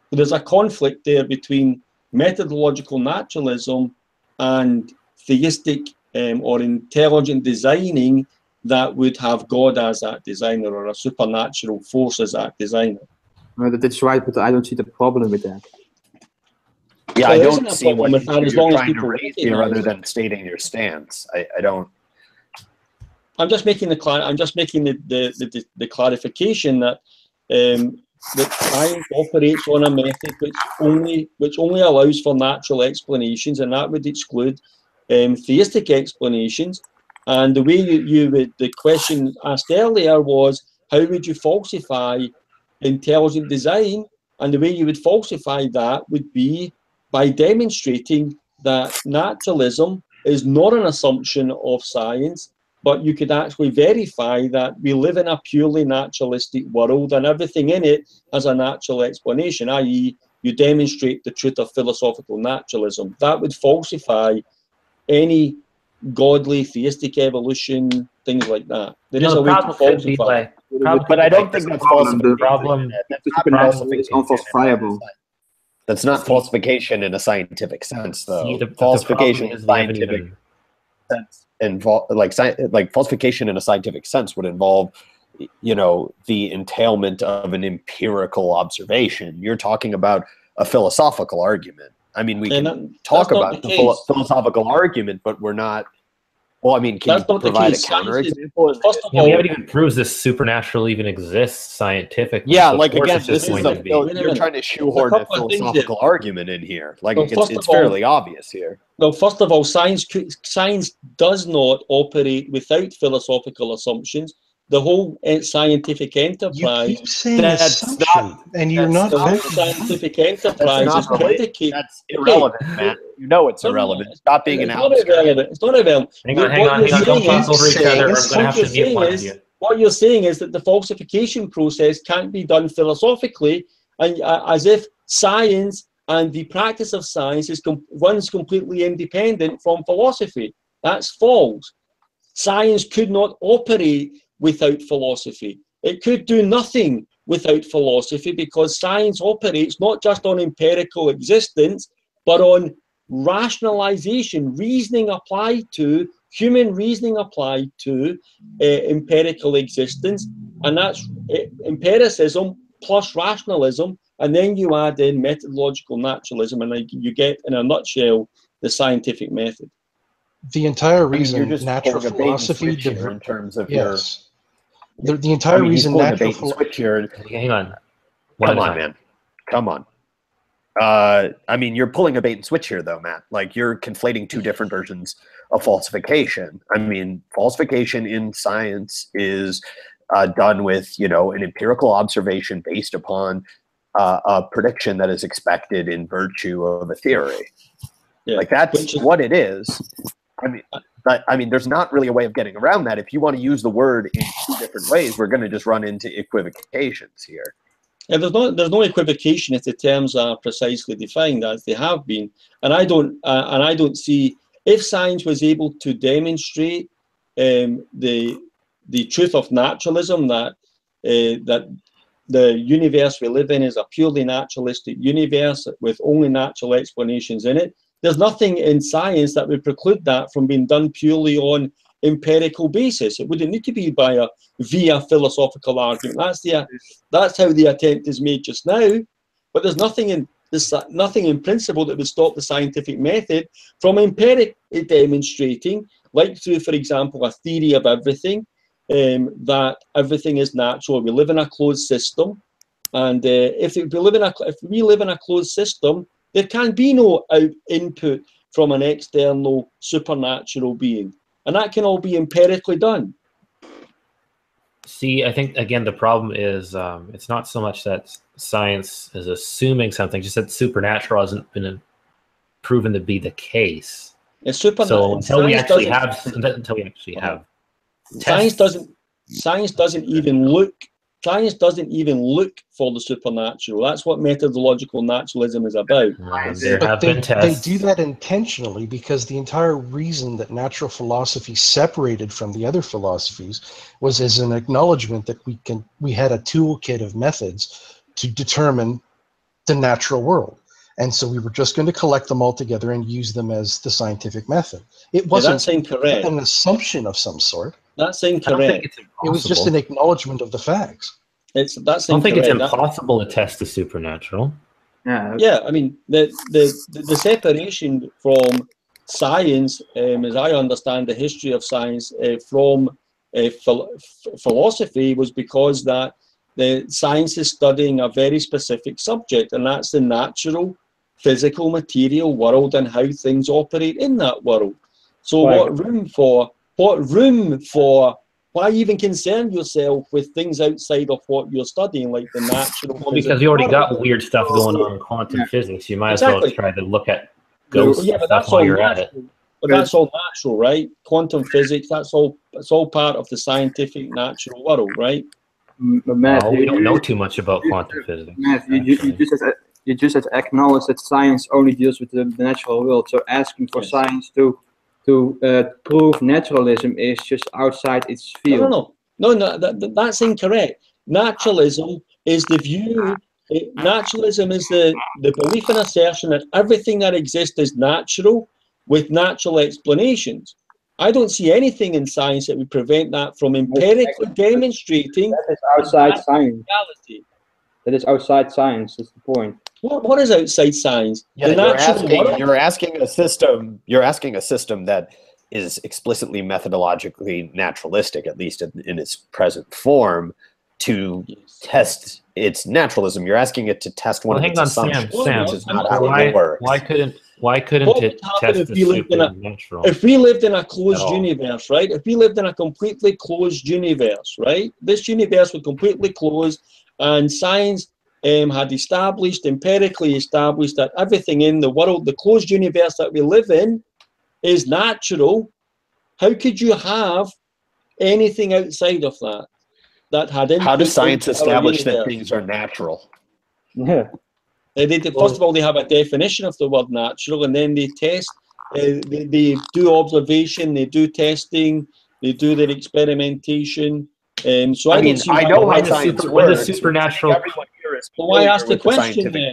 So there's a conflict there between methodological naturalism and theistic or intelligent designing that would have God as that designer or a supernatural force as that designer. No, that's right, but I don't see the problem with that. Yeah, So I there don't isn't a see problem what with that as you're long as trying to people raise here recognize other it. than stating your stance. I don't. I'm just making the clarification that that science operates on a method which only allows for natural explanations, and that would exclude theistic explanations. And the way the question asked earlier was, how would you falsify intelligent design? And the way you would falsify that would be by demonstrating that naturalism is not an assumption of science, but you could actually verify that we live in a purely naturalistic world and everything in it has a natural explanation, i.e. you demonstrate the truth of philosophical naturalism. That would falsify any godly theistic evolution, things like that. There is a way to falsify. But I don't think that's falsification. It's unfalsifiable. That's not falsification in a scientific sense, though. The Falsification in is a scientific sense falsification in a scientific sense would involve, you know, the entailment of an empirical observation. You're talking about a philosophical argument. I mean, we can talk about the philosophical argument, but we're not Well, I mean, can That's you not the provide a case. Science is- counterexample? First of Yeah, we all, haven't even proved this supernatural even exists scientifically. Yeah, so of like course again, it's just this is going to a, be. Wait a you're minute. trying to There's a shoehorn a couple of things philosophical argument in here. Like Well, first it's of all- fairly obvious here. well, first of all, science does not operate without philosophical assumptions. The whole scientific You enterprise, keep saying That's assumption, and you're not the whole backing it up. scientific That's enterprise is not predicated. That's irrelevant, man. You know it's irrelevant. Stop being an It's not abstract. irrelevant. It's not irrelevant. Hang on, What you're Don't saying talk is- over each saying other. is- I'm going to have to mute one of you. What you're saying is that the falsification process can't be done philosophically, and as if science and the practice of science runs completely independent from philosophy. That's false. Science could not operate without philosophy. It could do nothing without philosophy, because science operates not just on empirical existence, but on rationalization, reasoning applied to, human reasoning applied to empirical existence. And that's empiricism plus rationalism, and then you add in methodological naturalism, and you get, in a nutshell, the scientific method. The entire I mean, reason you're just natural pulling a bait and philosophy switch here in terms of yes. The your. entire I mean, he's reason pulling a natural bait and switch here. Hang on. Come on, man. Come on. I mean, you're pulling a bait and switch here, though, Matt. Like, you're conflating two different versions of falsification. I mean, falsification in science is done with, you know, an empirical observation based upon a prediction that is expected in virtue of a theory. Yeah. Like, that's what it is. I mean, there's not really a way of getting around that. If you want to use the word in two different ways, we're going to just run into equivocations here. Yeah, there's no equivocation if the terms are precisely defined as they have been, and I don't see, if science was able to demonstrate the truth of naturalism, that the universe we live in is a purely naturalistic universe with only natural explanations in it. There's nothing in science that would preclude that from being done purely on empirical basis. It wouldn't need to be via philosophical argument. That's how the attempt is made just now. But there's nothing in principle that would stop the scientific method from empirically demonstrating, like through, for example, a theory of everything, that everything is natural. We live in a closed system, and if we live in a closed system, there can be no input from an external supernatural being. And that can all be empirically done. See, I think, again, the problem is it's not so much that science is assuming something, just that supernatural hasn't been proven to be the case. It's supernatural. So until we actually have science doesn't even look for the supernatural. That's what methodological naturalism is about. They do that intentionally, because the entire reason that natural philosophy separated from the other philosophies was as an acknowledgement that we had a toolkit of methods to determine the natural world. And so we were just going to collect them all together and use them as the scientific method. It wasn't an assumption of some sort. That's incorrect. It was just an acknowledgement of the facts. I don't think it's impossible to test the supernatural. Yeah, I mean, the separation from science, as I understand the history of science, from philosophy, was because that the science is studying a very specific subject, and that's the natural, physical, material world and how things operate in that world. So why even concern yourself with things outside of what you're studying, like the natural? Well, because you already got weird stuff going on in quantum physics. You might as well try to look at ghosts and stuff while you're at it. But that's all natural, right? Quantum physics, it's all part of the scientific natural world, right? Matt, we don't know too much about quantum physics. Matt, you just had to acknowledge that science only deals with the natural world. So asking for science to prove naturalism is just outside its field. No, that's incorrect. Naturalism is the view. Naturalism is the belief and assertion that everything that exists is natural with natural explanations. I don't see anything in science that would prevent that from empirically demonstrating. That is outside science. Reality. That is outside science. That's the point. What is outside science? Yeah, you're asking a system that is explicitly methodologically naturalistic, at least in its present form, to test its naturalism. You're asking it to test one of its assumptions, which is not how it works. Why couldn't it test the supernatural? If we lived in a closed universe, right? If we lived in a completely closed universe, right? This universe was completely closed, and science had empirically established that everything in the world, the closed universe that we live in, is natural. How could you have anything outside of that had How does science establish that things are natural? Yeah. First of all, they have a definition of the word natural, and then they test. They do observation, they do testing, they do their experimentation. So I mean, I know how science works. When the supernatural. Well, I asked the question then.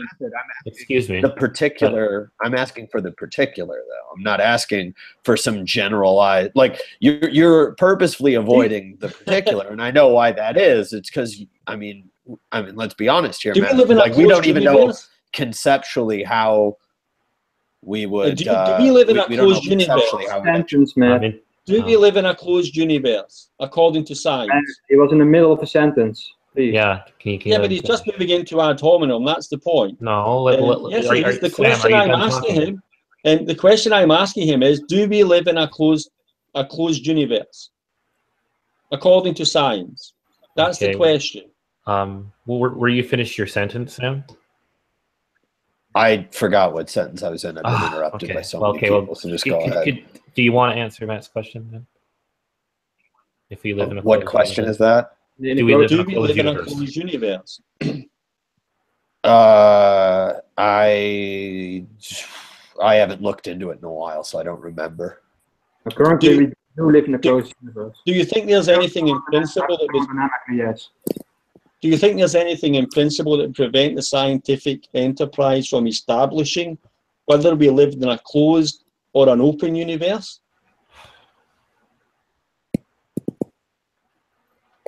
Excuse me. The particular. I'm asking for the particular, though. I'm not asking for some generalized. Like you're purposefully avoiding the particular, and I know why that is. It's because I mean, let's be honest here, man. Like we don't even know conceptually how we would. Do we live in a closed universe? Do we live in a closed universe according to science? He was in the middle of a sentence. Please. Yeah, but he's just moving into ad hominem. That's the point. No, yes, the question I'm asking him, and the question I'm asking him is: do we live in a closed universe according to science? That's the question. Were you finished your sentence, Sam? I forgot what sentence I was in. I've been interrupted by so many people. So just go ahead. Do you want to answer Matt's question then? If we live in a what question is that? Do we live in a closed universe? I haven't looked into it in a while, so I don't remember. Currently, we do live in a closed universe. Do you think there's anything in principle that would? Yes. Do you think there's anything in principle that would prevent the scientific enterprise from establishing whether we lived in a closed or an open universe?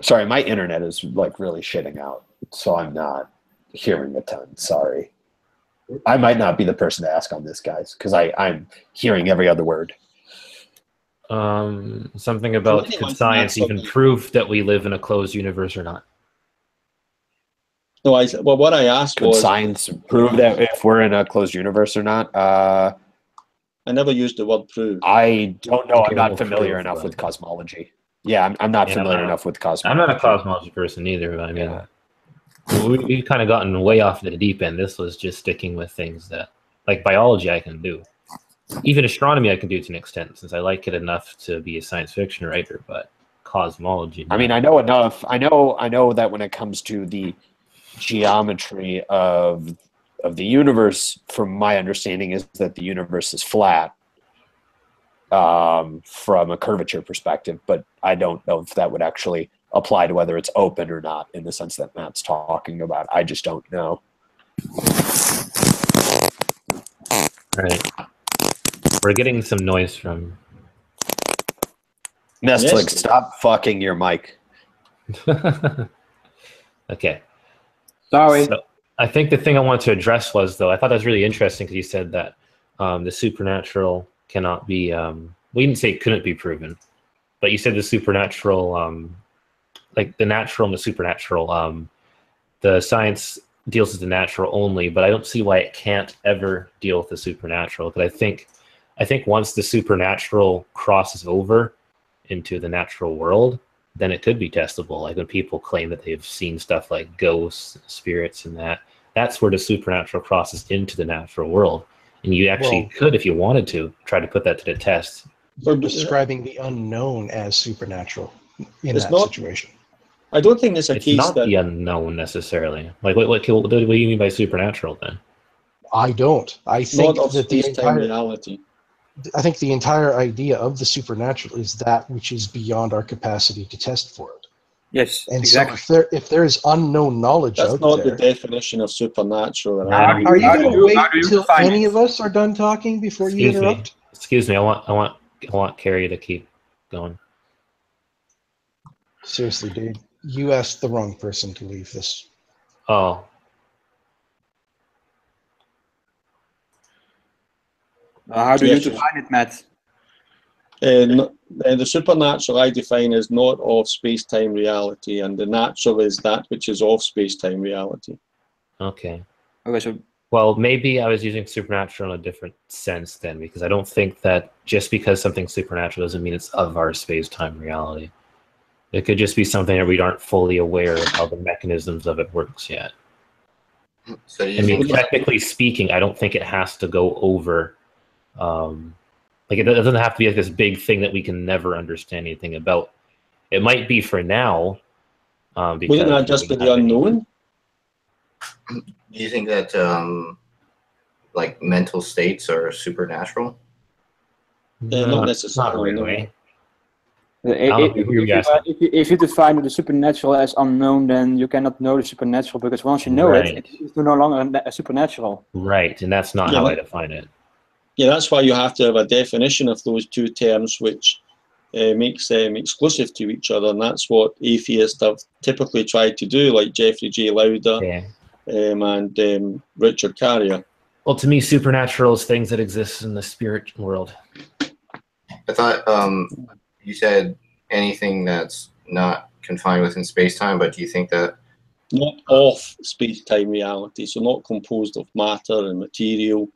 Sorry, my internet is like really shitting out, so I'm not hearing a ton. Sorry. I might not be the person to ask on this, guys, because I'm hearing every other word. Something about could science even prove that we live in a closed universe or not? No, what I asked was... Could science prove that if we're in a closed universe or not? I never used the word prove. I don't know. I'm not familiar enough with cosmology. Yeah, I'm not familiar enough with cosmology. I'm not a cosmology person either, but I mean, we've kind of gotten way off the deep end. This was just sticking with things that, like biology, I can do. Even astronomy, I can do to an extent, since I like it enough to be a science fiction writer. But cosmology, I mean, I know enough. I know that when it comes to the geometry of the universe, from my understanding, is that the universe is flat. From a curvature perspective, but I don't know if that would actually apply to whether it's open or not in the sense that Matt's talking about. I just don't know. All right. We're getting some noise from Netflix. Stop fucking your mic. Okay. Sorry. So I think the thing I wanted to address was, though, I thought that was really interesting because you said that the supernatural cannot be, we didn't say it couldn't be proven, but you said the supernatural, like the natural and the supernatural, the science deals with the natural only, but I don't see why it can't ever deal with the supernatural. Because I think once the supernatural crosses over into the natural world, then it could be testable. Like when people claim that they've seen stuff like ghosts, spirits, and that's where the supernatural crosses into the natural world. And you actually could, if you wanted to, try to put that to the test. We're describing the unknown as supernatural in that situation. I don't think there's a case that... It's not the unknown necessarily. Like, what do you mean by supernatural then? I don't. I think that the entire reality. I think the entire idea of the supernatural is that which is beyond our capacity to test for it. Yes, and exactly. So if there is unknown knowledge out there... That's not the definition of supernatural. Are you going to wait until any of us are done talking before you interrupt? Excuse me, I want Carrie to keep going. Seriously, dude. You asked the wrong person to leave this. Oh. How do you define it, Matt? The supernatural I define as not of space-time reality, and the natural is that which is of space-time reality. Okay. Okay, so Well, maybe I was using supernatural in a different sense then, because I don't think that just because something's supernatural doesn't mean it's of our space-time reality. It could just be something that we aren't fully aware of how the mechanisms of it works yet. So I mean, technically speaking, I don't think it has to go over. Like, it doesn't have to be like this big thing that we can never understand anything about. It might be for now. Because wouldn't that just be the unknown? Do you think that like mental states are supernatural? Not necessarily. Not really. If you define the supernatural as unknown, then you cannot know the supernatural, because once you know it, it's no longer a supernatural. Right, and that's not how I define it. Yeah, that's why you have to have a definition of those two terms, which makes them exclusive to each other, and that's what atheists have typically tried to do, like Jeffrey J. Lauder and Richard Carrier. Well, to me, supernatural is things that exist in the spirit world. I thought you said anything that's not confined within space-time, but do you think that... Not of space-time reality, so not composed of matter and material,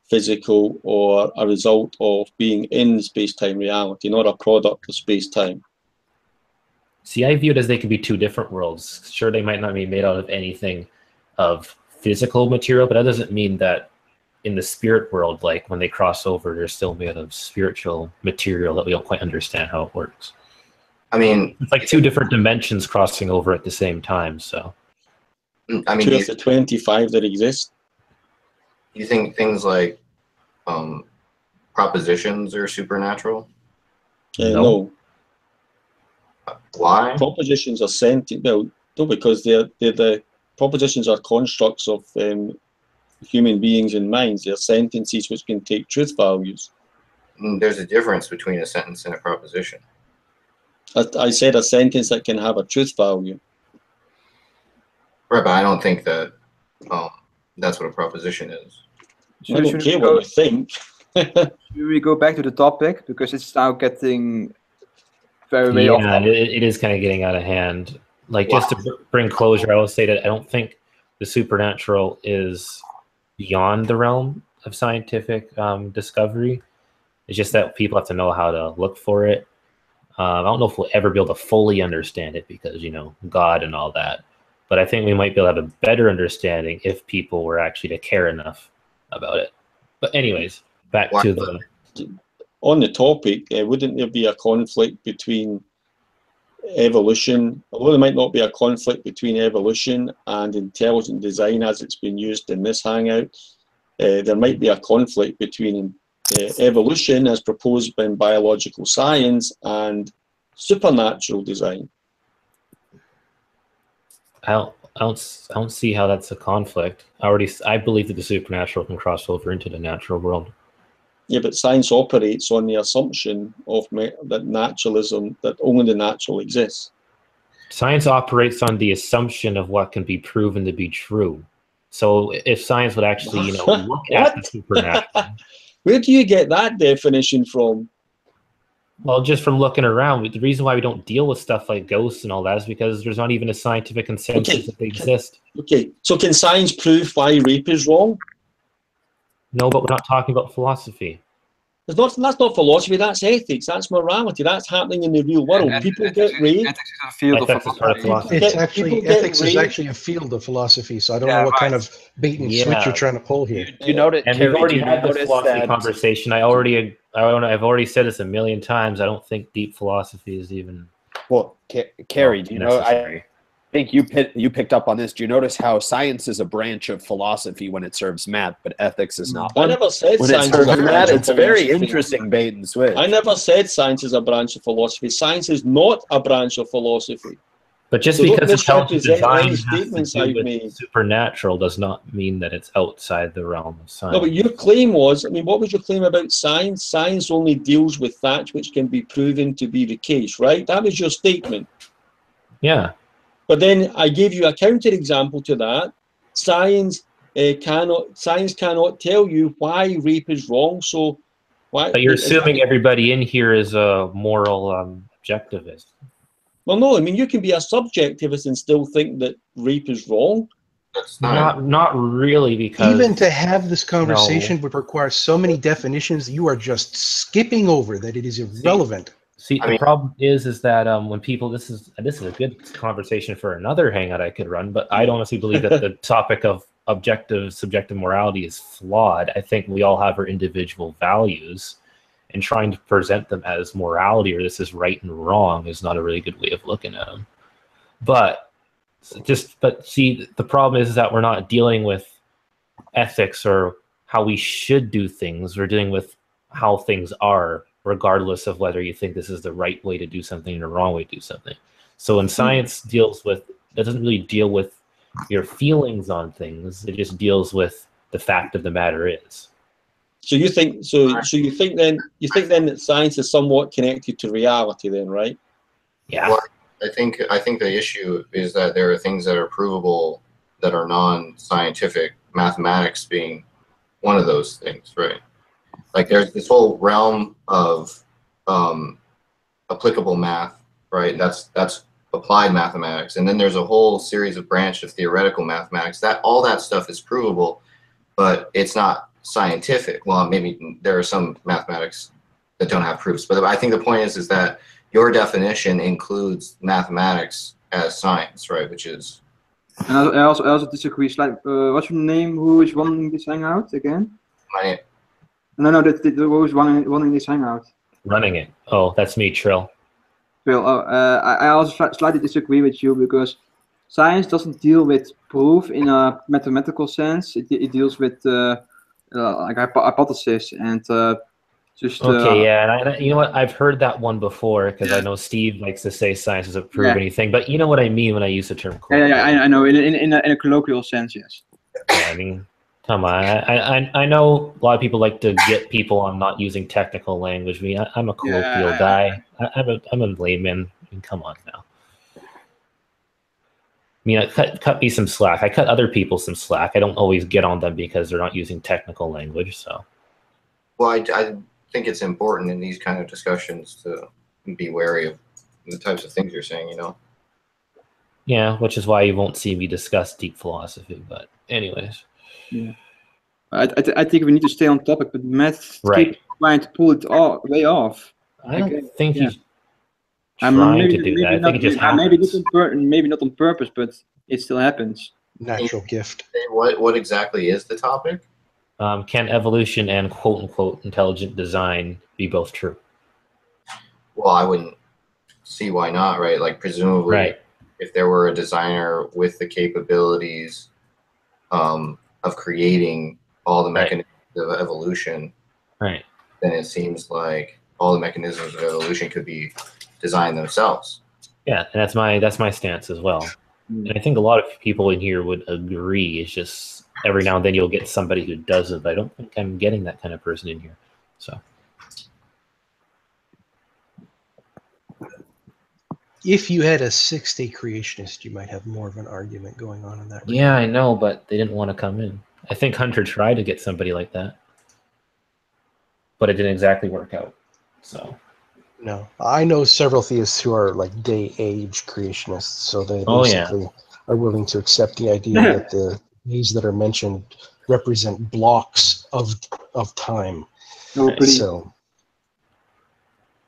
physical, or a result of being in space-time reality, not a product of space-time. See, I view it as they could be two different worlds. Sure, they might not be made out of anything of physical material, but that doesn't mean that in the spirit world, like when they cross over, they're still made of spiritual material that we don't quite understand how it works. I mean, it's like two different dimensions crossing over at the same time. So, I mean, two of the 25 that exist. You think things like propositions are supernatural? No. Why? Propositions are sentient. No, because they're the propositions are constructs of human beings and minds. They're sentences which can take truth values. There's a difference between a sentence and a proposition. I said a sentence that can have a truth value. Right, but I don't think that that's what a proposition is. I don't care what you think. Should we go back to the topic, because it's now getting very off topic. It is kind of getting out of hand. Like, just to bring closure, I will say that I don't think the supernatural is beyond the realm of scientific discovery. It's just that people have to know how to look for it. I don't know if we'll ever be able to fully understand it because, you know, God and all that. But I think we might be able to have a better understanding if people were actually to care enough about it. But anyways, back to the... On the topic, wouldn't there be a conflict between evolution, although there might not be a conflict between evolution and intelligent design as it's been used in this hangout, there might be a conflict between evolution as proposed by biological science and supernatural design. I don't see how that's a conflict. I believe that the supernatural can cross over into the natural world. Yeah, but science operates on the assumption of that naturalism, that only the natural exists. Science operates on the assumption of what can be proven to be true. So if science would actually, you know, look at the supernatural. Where do you get that definition from? Well, just from looking around. The reason why we don't deal with stuff like ghosts and all that is because there's not even a scientific consensus that they exist. Okay, so can science prove why rape is wrong? No, but we're not talking about philosophy. That's not philosophy, that's ethics, that's morality, that's happening in the real world. People get raped. Ethics is a field of philosophy. Ethics is actually a field of philosophy, so I don't know what kind of bait and switch you're trying to pull here. You notice, and we've already had this philosophy conversation. I've already said this a million times. I don't think deep philosophy is even... Well, Carrie, do you know... I think you picked up on this. Do you notice how science is a branch of philosophy when it serves math, but ethics is not? I never said when science is a branch. It's a very interesting bait and switch. I never said science is a branch of philosophy. Science is not a branch of philosophy. But just because intelligent design has to do with supernatural does not mean that it's outside the realm of science. No, but your claim was, I mean, what was your claim about science? Science only deals with that which can be proven to be the case, right? That was your statement. Yeah. But then I gave you a counterexample to that. Science cannot tell you why rape is wrong. So Why? But you're assuming everybody in here is a moral objectivist. Well, no. I mean, you can be a subjectivist and still think that rape is wrong. That's Not really, because even to have this conversation would require so many definitions that you are just skipping over that it is irrelevant. See, the problem is that when people, this is a good conversation for another hangout I could run, but I honestly believe that the topic of objective, subjective morality is flawed. I think we all have our individual values, and trying to present them as morality or this is right and wrong is not a really good way of looking at them. But see, the problem is that we're not dealing with ethics or how we should do things. We're dealing with how things are, regardless of whether you think this is the right way to do something or the wrong way to do something. So when science doesn't really deal with your feelings on things, it just deals with the fact of the matter is. So you think then that science is somewhat connected to reality then, right? Yeah. Well, I think the issue is that there are things that are provable that are non-scientific, mathematics being one of those things, right? Like there's this whole realm of applicable math, right? That's applied mathematics, and then there's a whole series of branch of theoretical mathematics. That all that stuff is provable, but it's not scientific. Well, maybe there are some mathematics that don't have proofs, but I think the point is that your definition includes mathematics as science, right? Which is. And I also disagree. What's your name? Who is running this hangout again? My name. No, who is running this hangout? Running it. Oh, that's me, Trill. Trill. I also slightly disagree with you because science doesn't deal with proof in a mathematical sense. It deals with like hypothesis and just. Okay, yeah, and you know what? I've heard that one before because I know Steve likes to say science doesn't prove anything, but you know what I mean when I use the term. Yeah, I know. In a colloquial sense, yes. Yeah, I mean, come on. I know a lot of people like to get people on not using technical language. I mean, I'm a colloquial guy. I'm a layman. I mean, come on now. I mean, cut me some slack. I cut other people some slack. I don't always get on them because they're not using technical language. So. Well, I think it's important in these kind of discussions to be wary of the types of things you're saying, you know? Yeah, which is why you won't see me discuss deep philosophy, but anyways. Yeah. I think we need to stay on topic, but Matt keeps trying to pull it way off. I don't think he's trying to do that. I think it just happens. Maybe not on purpose, but it still happens. Natural gift. What exactly is the topic? Can evolution and quote-unquote intelligent design be both true? Well, I wouldn't see why not, right? Like, presumably, if there were a designer with the capabilities of creating all the mechanisms of evolution, then it seems like all the mechanisms of evolution could be designed themselves. Yeah, and that's my stance as well. And I think a lot of people in here would agree. It's just every now and then you'll get somebody who doesn't, but I don't think I'm getting that kind of person in here. So if you had a 6-day creationist, you might have more of an argument going on in that regard. Yeah, I know, but they didn't want to come in. I think Hunter tried to get somebody like that, but it didn't exactly work out. So no, I know several theists who are like day-age creationists, so they basically are willing to accept the idea that the days that are mentioned represent blocks of time. No, please. So,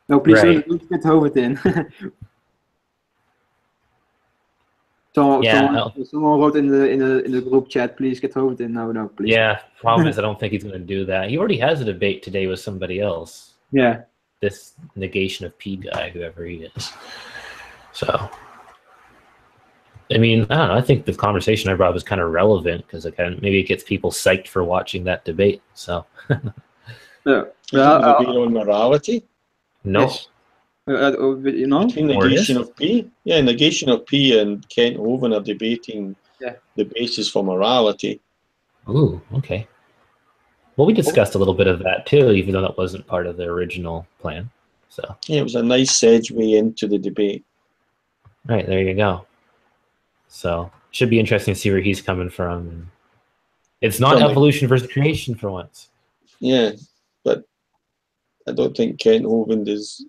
no, please don't get Hovind in. Someone wrote in the group chat, please get Hovind in. No, please. Yeah, problem is I don't think he's going to do that. He already has a debate today with somebody else. Yeah. This negation of P guy, whoever he is. So, I mean, I don't know. I think the conversation I brought was kind of relevant because maybe it gets people psyched for watching that debate. So, debate on morality. No. Yes. Between negation of P, negation of P and Kent Hovind are debating the basis for morality. Ooh, okay. Well, we discussed a little bit of that too, even though that wasn't part of the original plan. So yeah, it was a nice segue into the debate. All right, there you go. So should be interesting to see where he's coming from. It's not evolution versus creation for once. Yeah, but I don't think Kent Hovind is.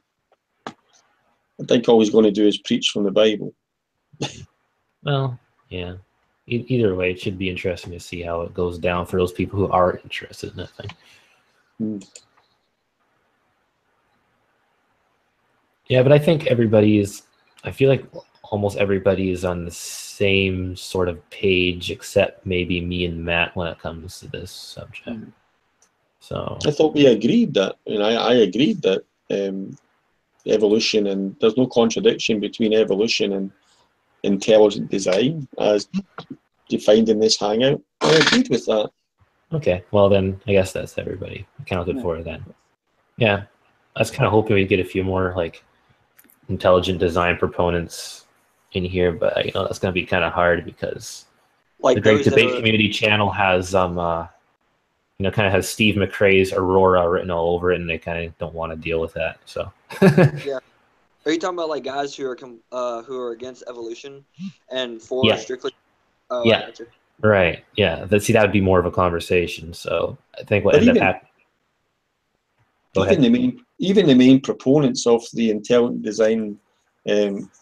I think all he's going to do is preach from the Bible. Well, yeah. Either way, it should be interesting to see how it goes down for those people who are interested in that thing. Yeah, but I think everybody is. I feel like almost everybody is on the same sort of page, except maybe me and Matt when it comes to this subject. So I thought we agreed that, and I agreed that evolution, and there's no contradiction between evolution and intelligent design as defined in this hangout. I agreed with that. Okay, well then I guess that's everybody accounted for then. Yeah, I was kind of hoping we'd get a few more like intelligent design proponents in here, but that's going to be kind of hard because like the Great Debate Community channel has kind of has Steve McRae's Aurora written all over it, and they kind of don't want to deal with that. So yeah. Are you talking about like guys who are against evolution and for strictly? Oh, yeah. Gotcha. Right. Yeah. See, that would be more of a conversation. So I think what ended up happening. Even the main proponents of the intelligent design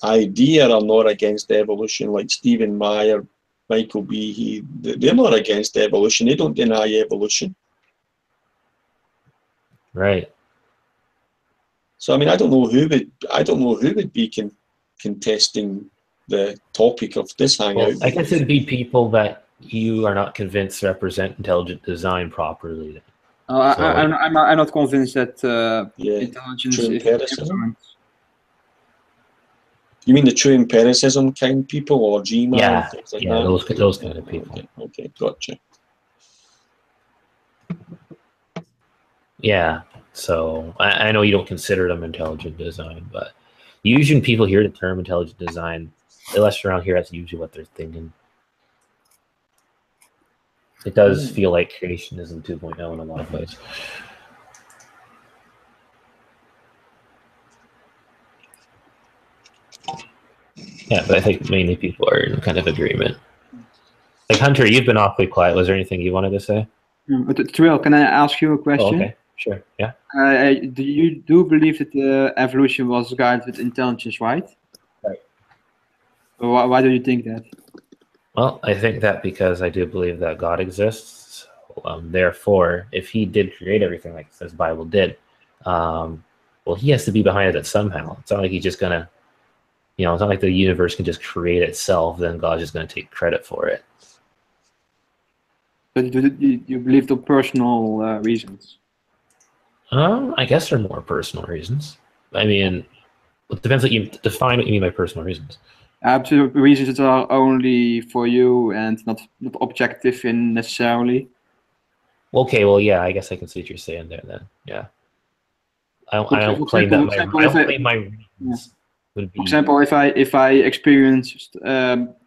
idea are not against evolution, like Stephen Meyer, Michael Behe. They're not against evolution. They don't deny evolution. Right. So I mean, I don't know who would be contesting the topic of this hangout. Well, I guess it'd be people that you are not convinced represent intelligent design properly. I'm not convinced that intelligence true is empiricism. You mean the true empiricism kind people, or G-Man? Yeah, things like yeah, that? those kind of people. Okay, gotcha. Yeah, so I know you don't consider them intelligent design, but usually when people hear the term intelligent design, unless around here, that's usually what they're thinking. It does feel like creationism 2.0 in a lot of ways. Yeah, but I think mainly people are in kind of agreement. Like Hunter, you've been awfully quiet. Was there anything you wanted to say? Trill, can I ask you a question? Oh, okay, sure, yeah. Do you believe that evolution was guided with intelligence, right? Right. Why do you think that? Well, I think that because I do believe that God exists. Therefore, if he did create everything like this Bible did, well, he has to be behind it somehow. It's not like he's just going to, it's not like the universe can just create itself, then God's just going to take credit for it. But you believe the personal reasons? I guess they're more personal reasons. I mean, it depends what you define what you mean by personal reasons. Absolute reasons that are only for you and not objective in necessarily. Okay, well, yeah, I guess I can see what you're saying there then. Yeah. I don't claim that my reasons would be. For example, if I experienced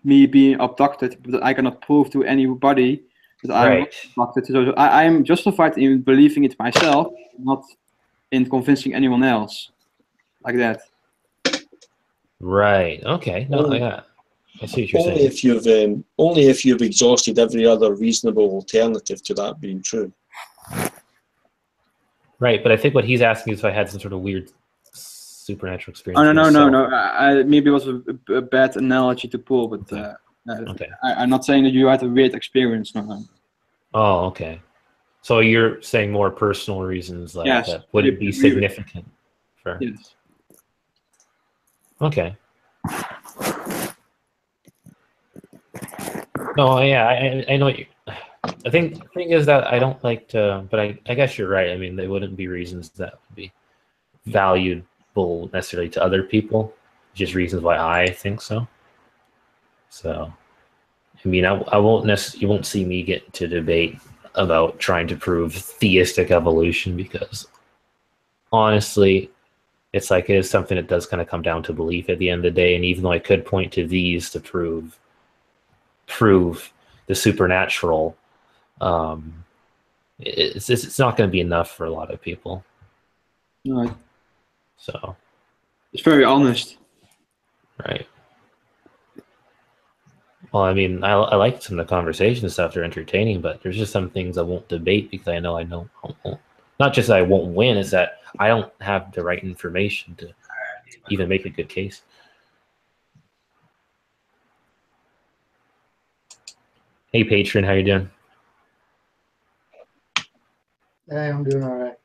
me being abducted, but I cannot prove to anybody that I'm abducted, so I am justified in believing it myself, not in convincing anyone else, like that. Right. Okay. No. Yeah. I see what you're saying. Only if you've exhausted every other reasonable alternative to that being true. Right, but I think what he's asking is if I had some sort of weird supernatural experience. Oh no. Maybe it was a bad analogy to pull, but okay. I'm not saying that you had a weird experience. No. Oh, okay. So you're saying more personal reasons like that. Would it be significant? For... Yes. Okay. No, yeah, I know what you. I think the thing is that I don't like to, but I guess you're right. I mean, they wouldn't be reasons that would be valuable necessarily to other people. Just reasons why I think so. So, I mean, you won't see me get into debate about trying to prove theistic evolution because, honestly, it's like it is something that does kind of come down to belief at the end of the day. And even though I could point to these to prove the supernatural, it's not going to be enough for a lot of people. Right. So it's very honest. Right. Well, I mean, I like some of the conversation and stuff. They're entertaining, but there's just some things I won't debate because I know I won't. Not just that I won't win, is that I don't have the right information to even make a good case. Hey, patron, how you doing? Hey, I'm doing all right.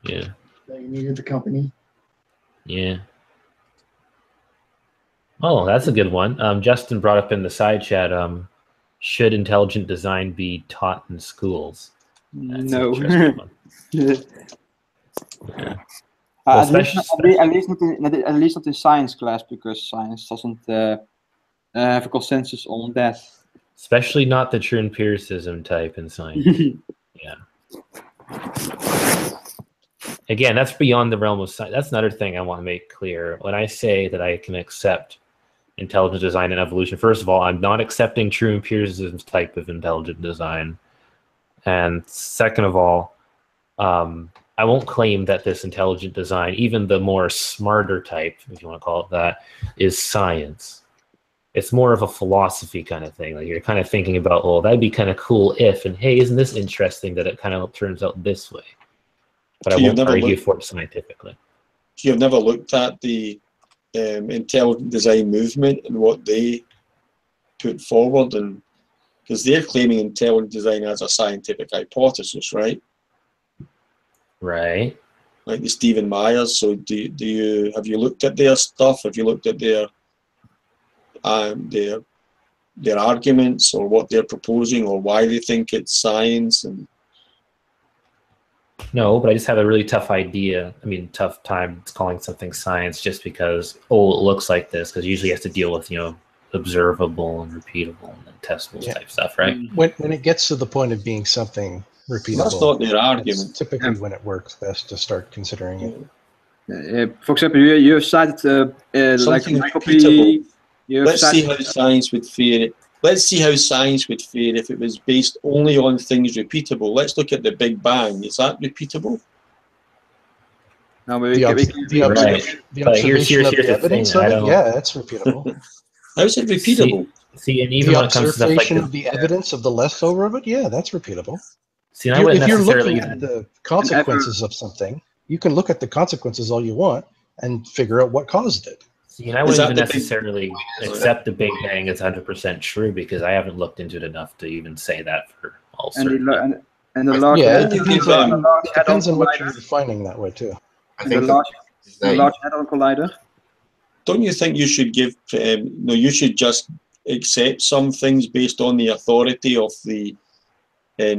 Yeah. So you needed the company. Yeah. Oh, that's a good one. Justin brought up in the side chat, should intelligent design be taught in schools? That's No. an interesting one. Yeah. Well, At least not in science class, because science doesn't have a consensus on that. Especially not the true empiricism type in science. Yeah. Again, that's beyond the realm of science. That's another thing I want to make clear. When I say that I can accept intelligent design and evolution, first of all, I'm not accepting true empiricism type of intelligent design. And second of all, I won't claim that this intelligent design, even the more smarter type, if you want to call it that, is science. It's more of a philosophy kind of thing. Like you're kind of thinking about, oh, that'd be kind of cool if, and hey, isn't this interesting that it kind of turns out this way? But So I won't argue for it scientifically. So you've never looked at the intelligent design movement and what they put forward, and because they're claiming intelligent design as a scientific hypothesis, right? Right. Like the Stephen Myers. So have you looked at their stuff? Have you looked at their arguments, or what they're proposing, or why they think it's science? And no, but I just have a really tough idea. I mean, tough time calling something science just because, oh, it looks like this, because usually you have to deal with, observable and repeatable and testable type stuff, right? When it gets to the point of being something repeatable, that's not their argument. Typically, when it works best to start considering it. For example, you have cited something like repeatable. Let's see how science would fare. Let's see how science would fare if it was based only on things repeatable. Let's look at the Big Bang. Is that repeatable? No, but the observation of the evidence of it, yeah, that's repeatable. How is it repeatable? See, and even the when it comes to stuff like the evidence of the leftover of it, yeah, that's repeatable. See, I wouldn't if you're necessarily looking at the consequences of something, you can look at the consequences all you want and figure out what caused it. See, and I wouldn't even necessarily accept the Big Bang as 100% true, because I haven't looked into it enough to even say that for all certain. And the large it depends on what you're defining that way too. I think the Large Hadron Collider. Don't you think you should give? No, you should just accept some things based on the authority of the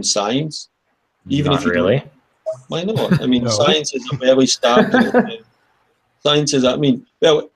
science, even if you really. Don't. Why not? I mean, science is a very established. Science is. I mean, well,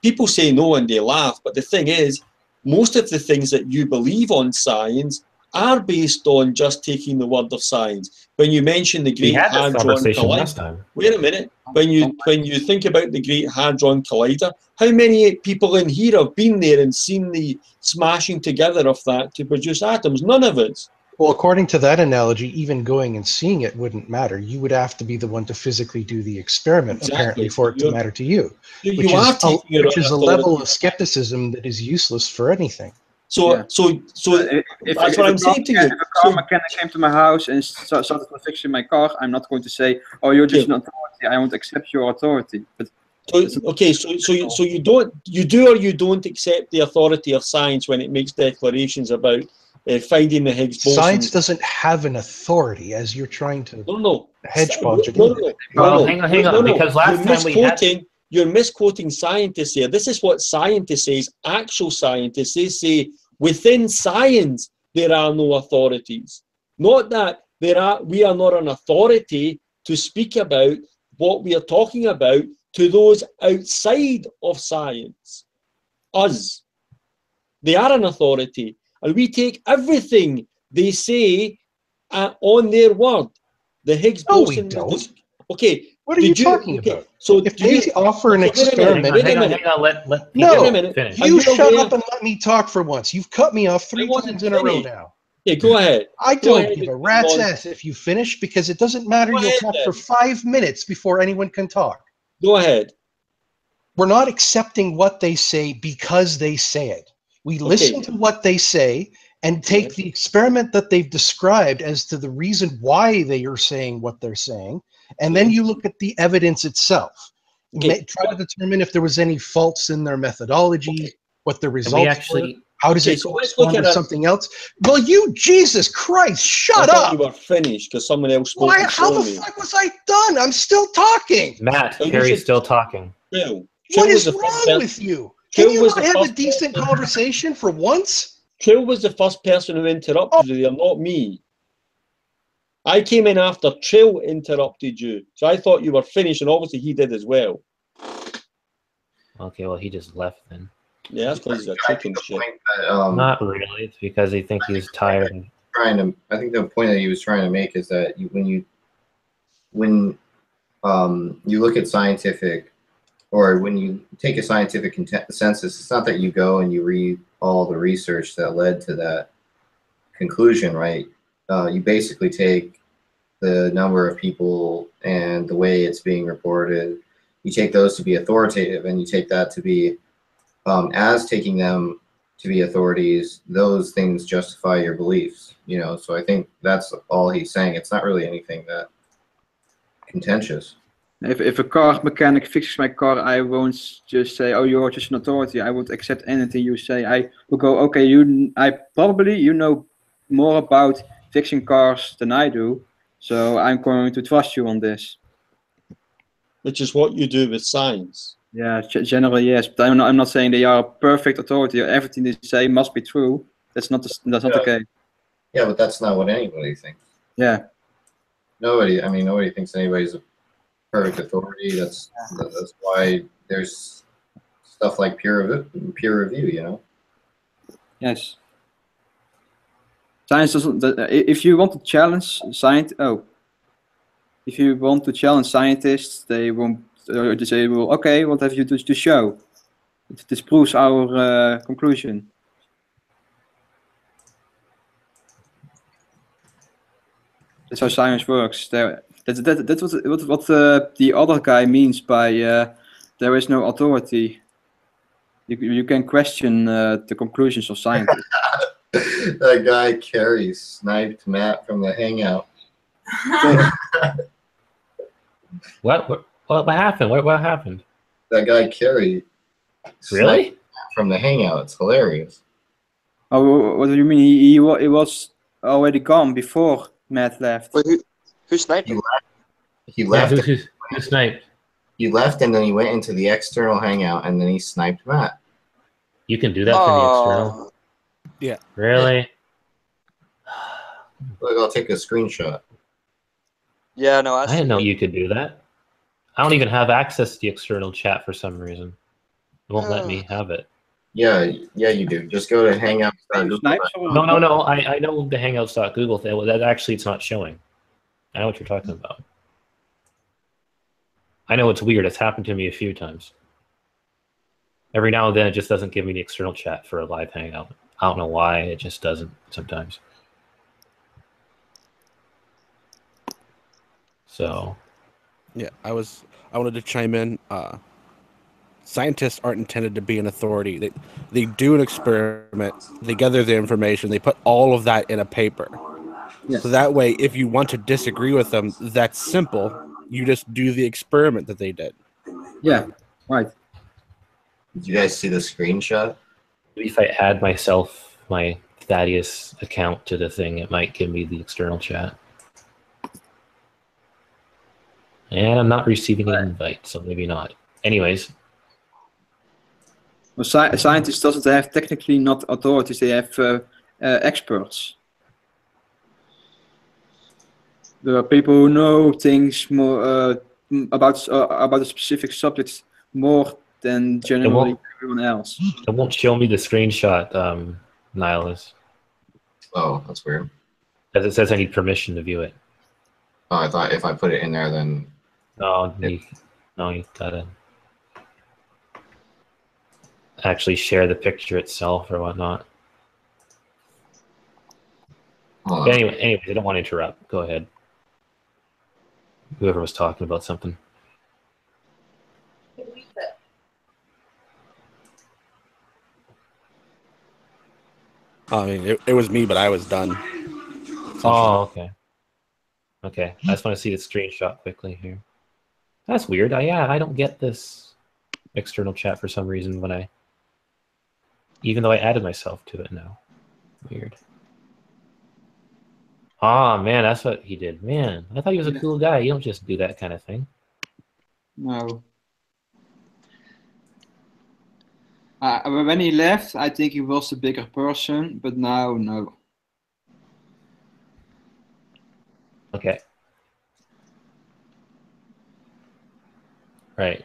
people say no and they laugh, but the thing is, most of the things that you believe on science are based on just taking the word of science. When you mention the Great Hadron Collider, wait a minute. When you think about the Great Hadron Collider, how many people in here have been there and seen the smashing together of that to produce atoms? None of us. Well, according to that analogy, even going and seeing it wouldn't matter. You would have to be the one to physically do the experiment, apparently, for it to matter to you. Which is a level of skepticism that is useless for anything. So that's what I'm saying to you. If a car mechanic came to my house and started fixing my car, I'm not going to say, "Oh, you're just an authority. I won't accept your authority." But so you do or you don't accept the authority of science when it makes declarations about finding the Higgs boson. Science doesn't have an authority, as you're trying to hedgepodge again. Well, hang on, because last time we had... You're misquoting scientists here. This is what scientists say, actual scientists. They say within science there are no authorities. Not that we are not an authority to speak about what we are talking about to those outside of science. Us. They are an authority. And we take everything they say on their word. The Higgs boson. No, we don't. Okay. What are you talking about? So if they offer an experiment, hang on, let no, finish. You shut up and let me talk for once. You've cut me off 3 times in a row now. Yeah, go ahead. I don't give a rat's ass if you finish, because it doesn't matter. You'll talk for 5 minutes before anyone can talk. Go ahead. We're not accepting what they say because they say it. We listen to what they say, and take the experiment that they've described as to the reason why they are saying what they're saying, and then you look at the evidence itself. Try to determine if there was any faults in their methodology, what the results were. How does it correspond to something else? Well, Jesus Christ, shut up! You were finished because someone else spoke. Why? How the fuck was I done? I'm still talking. Matt, Harry's still talking. Trill. What is wrong with you? Can you not have a decent conversation for once? Trill was the first person who interrupted you, not me. I came in after Trill interrupted you, so I thought you were finished, and obviously he did as well. Okay, well, he just left then. Yeah, that's because he's a chicken shit. Not really. It's because he thinks he's tired. I think the point that he was trying to make is that when you look at scientific, or when you take a scientific consensus, it's not that you go and you read all the research that led to that conclusion, right? You basically take the number of people and the way it's being reported. You take those to be authoritative, and you take that to be, as taking them to be authorities, those things justify your beliefs, you know? So I think that's all he's saying. It's not really anything that contentious. If a car mechanic fixes my car, I won't just say, "Oh, you're just an authority." I would accept anything you say. I will go, "Okay, you know more about fixing cars than I do, so I'm going to trust you on this." Which is what you do with science. Yeah, generally yes, but I'm not saying they are a perfect authority. Everything they say must be true. That's not the case. Yeah, but that's not what anybody thinks. Yeah. Nobody thinks anybody's a perfect authority. That's why there's stuff like peer review, you know? Yes. Science doesn't. If you want to challenge scientists, they won't. They say, "Well, okay, what have you to show? It disproves our conclusion." That's how science works. That's what the other guy means by there is no authority. You can question the conclusions of scientists. That guy Carey sniped Matt from the Hangout. What happened? What happened? That guy Carey. Really? From the Hangout. It's hilarious. Oh, what do you mean? He was already gone before Matt left. Wait, who sniped him? He left. Yeah, who sniped? He left, and then he went into the external Hangout, and then he sniped Matt. You can do that from the external? Yeah. Really? Look, I'll take a screenshot. Yeah, no, I didn't know you could do that. I don't even have access to the external chat for some reason. It won't let me have it. Yeah, you do. Just go to Hangout. No. I know the Hangouts.google thing. Well, that actually it's not showing. I know what you're talking about. I know it's weird. It's happened to me a few times. Every now and then, it just doesn't give me the external chat for a live Hangout. I don't know why. It just doesn't sometimes. So. Yeah, I wanted to chime in. Scientists aren't intended to be an authority. They do an experiment, they gather the information, they put all of that in a paper. Yes. So that way, if you want to disagree with them, that's simple. You just do the experiment that they did. Yeah, right. Did you guys see the screenshot? Maybe if I add my Thaddeus account to the thing, it might give me the external chat. And I'm not receiving an invite, so maybe not. Anyways. Well, scientists doesn't have technically not authorities; they have experts. There are people who know things more about a specific subject more than generally everyone else. It won't show me the screenshot, Nihilus. Oh, that's weird. Because it says I need permission to view it. Oh, I thought if I put it in there, then. No, you gotta actually share the picture itself or whatnot. Anyways, I don't want to interrupt. Go ahead. Whoever was talking about something. I mean, it was me, but I was done. Oh, okay. Okay, I just want to see the screenshot quickly here. That's weird. Yeah, I don't get this external chat for some reason even though I added myself to it now. Weird. Ah, man, that's what he did. Man, I thought he was a cool guy. You don't just do that kind of thing. No. When he left, I think he was a bigger person, but now, no. Okay. Right.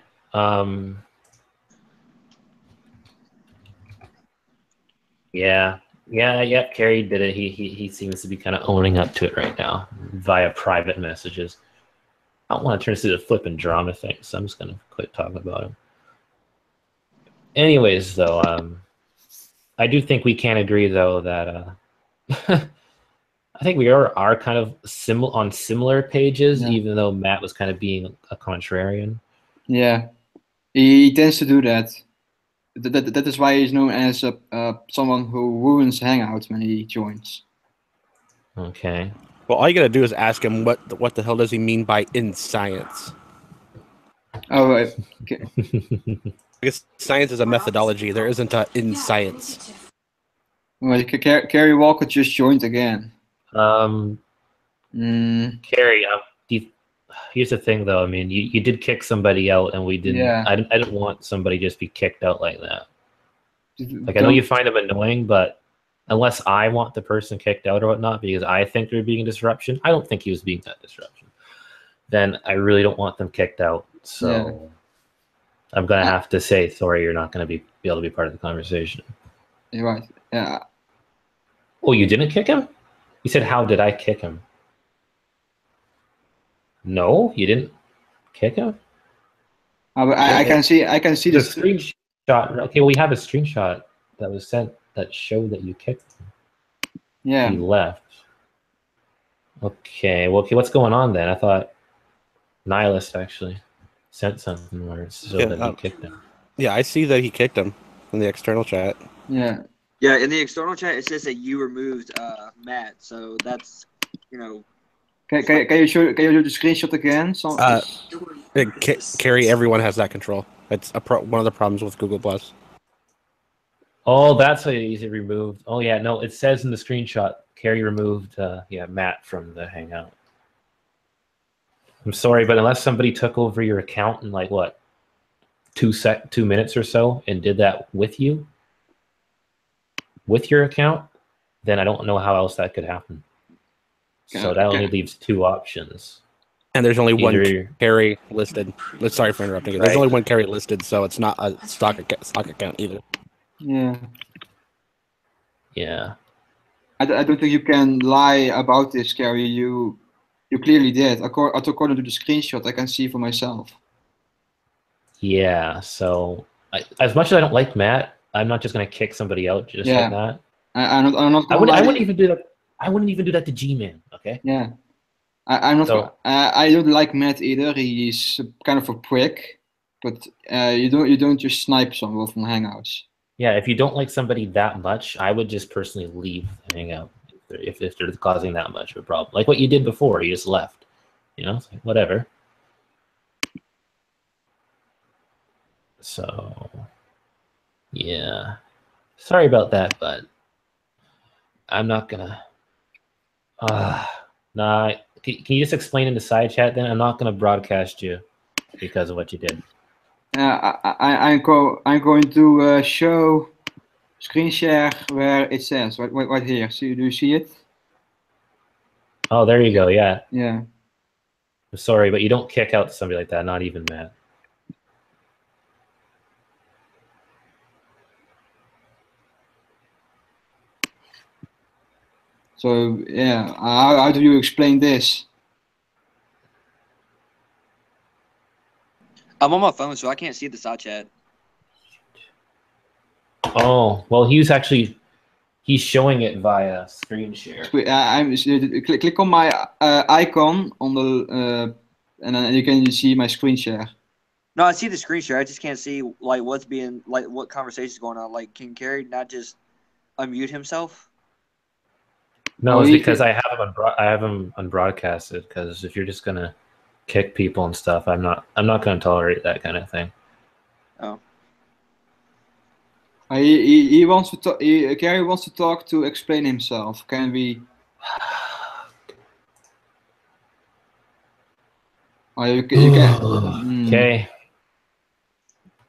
Yeah. Carrie did it. He seems to be kind of owning up to it right now via private messages. I don't want to turn this into a flipping drama thing, so I'm just gonna quit talking about him. Anyways, though, I do think we can agree though that I think we are kind of on similar pages, even though Matt was kind of being a contrarian. Yeah, he tends to do that. That is why he's known as someone who ruins Hangout when he joins. Okay. Well, all you gotta do is ask him what the hell does he mean by in science? Oh, right. Okay. Because science is a methodology. There isn't a in science. Well, Carrie Walker just joined again. Carrie, here's the thing, though. I mean, you did kick somebody out, and we didn't. Yeah. I didn't want somebody just be kicked out like that. Like, I know you find him annoying, but unless I want the person kicked out or whatnot because I think they're being a disruption, I don't think he was being that disruption. Then I really don't want them kicked out. So I'm gonna have to say, sorry, you're not gonna be able to be part of the conversation. You're right. Yeah. Oh, you didn't kick him? You said, how did I kick him? No, you didn't kick him? I can see the screenshot. Okay, well, we have a screenshot that was sent that showed that you kicked him. Yeah. He left. Okay, well, okay, what's going on then? I thought Nihilist actually sent something where it showed that he kicked him. Yeah, I see that he kicked him in the external chat. Yeah. Yeah, in the external chat, it says that you removed Matt, so that's, Can you show the screenshot again? Carrie, everyone has that control. It's one of the problems with Google Plus. Oh, that's how easy removed. Oh yeah, no, it says in the screenshot, Carrie removed Matt from the Hangout. I'm sorry, but unless somebody took over your account in like what, 2 minutes or so and did that with you, with your account, then I don't know how else that could happen. So that only leaves 2 options. And there's only one Carrie listed. Sorry for interrupting you. There's only one Carrie listed, so it's not a stock account either. Yeah. Yeah. I don't think you can lie about this, Carrie. You clearly did. According to the screenshot, I can see for myself. Yeah. So as much as I don't like Matt, I'm not just gonna kick somebody out just like that. I'm not. I wouldn't even do that. I wouldn't even do that to G-Man. Okay. Yeah. I'm not. So, I don't like Matt either. He's kind of a prick. But you don't just snipe someone from Hangouts. Yeah, if you don't like somebody that much, I would just personally leave the Hangout if they're causing that much of a problem. Like what you did before, you just left. You know, it's like, whatever. So, yeah. Sorry about that, but I'm not gonna. Nah. Can you just explain in the side chat? Then I'm not gonna broadcast you because of what you did. I'm going to show screen share where it says right here. Do you see it? Oh, there you go. Yeah. Yeah. I'm sorry, but you don't kick out somebody like that. Not even Matt. So yeah, how do you explain this? I'm on my phone, so I can't see the side chat. Oh, well, he's showing it via screen share. Click on my icon on the, and then you can see my screen share. No, I see the screen share. I just can't see like what conversation is going on. Like, can Carrie not just unmute himself? No, it's because I have them unbroadcasted. Because if you're just gonna kick people and stuff, I'm not gonna tolerate that kind of thing. Oh. He wants to talk. Gary wants to talk to explain himself. Can we? Oh, you can. Okay.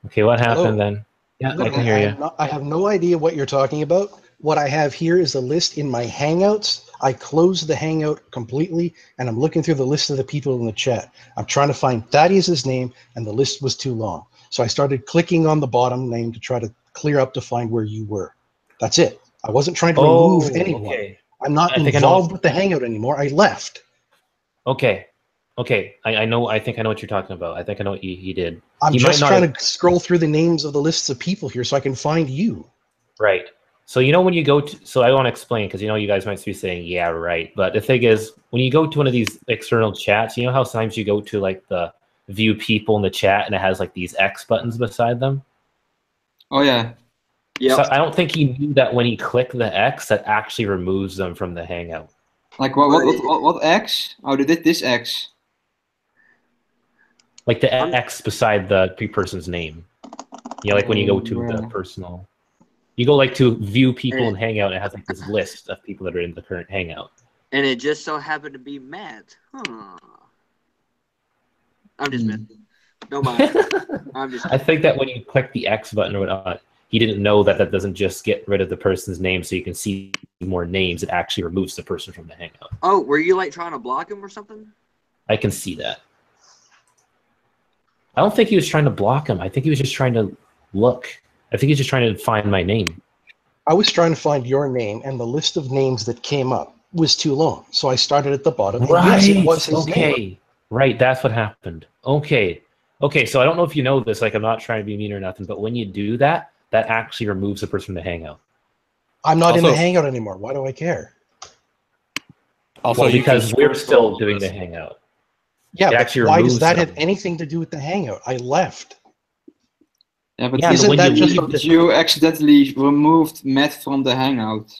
Okay, what happened then? Yeah, I can hear you. I have no idea what you're talking about. What I have here is a list in my Hangouts. I closed the Hangout completely, and I'm looking through the list of the people in the chat. I'm trying to find Thaddeus' name, and the list was too long. So I started clicking on the bottom name to try to clear up to find where you were. That's it. I wasn't trying to remove anyone. Okay. I'm not involved with the Hangout anymore. I left. Okay. Okay. I know. I think I know what you're talking about. I think I know what he did. I'm just trying to scroll through the names of the lists of people here so I can find you. Right. So you know when you go to, so I want to explain because you know you guys might be saying, yeah, right. But the thing is, when you go to one of these external chats, you know how sometimes you go to like the view people in the chat and it has like these X buttons beside them? Oh yeah. Yeah. So I don't think he knew that when he clicked the X, that actually removes them from the Hangout. Like what X? Oh, they did this X. Like the X beside the person's name. You know, like when you go to the personal. You go like to view people in Hangout, and it has like this list of people that are in the current Hangout. And it just so happened to be Matt. Huh. I'm just messing. No mind. I'm just. I think that when you click the X button or whatnot, he didn't know that that doesn't just get rid of the person's name so you can see more names. It actually removes the person from the Hangout. Oh, were you like trying to block him or something? I can see that. I don't think he was trying to block him. I think he was just trying to look. I think he's just trying to find my name. I was trying to find your name, and the list of names that came up was too long. So I started at the bottom. Right. Yes, it was his okay. name. Right. That's what happened. Okay. Okay. So I don't know if you know this. Like, I'm not trying to be mean or nothing, but when you do that, that actually removes the person from the Hangout. I'm not in the Hangout anymore. Why do I care? Also, well, because we're still doing the Hangout. Yeah, but why does that have anything to do with the Hangout? I left. Yeah, but isn't that just you accidentally removed Matt from the Hangout?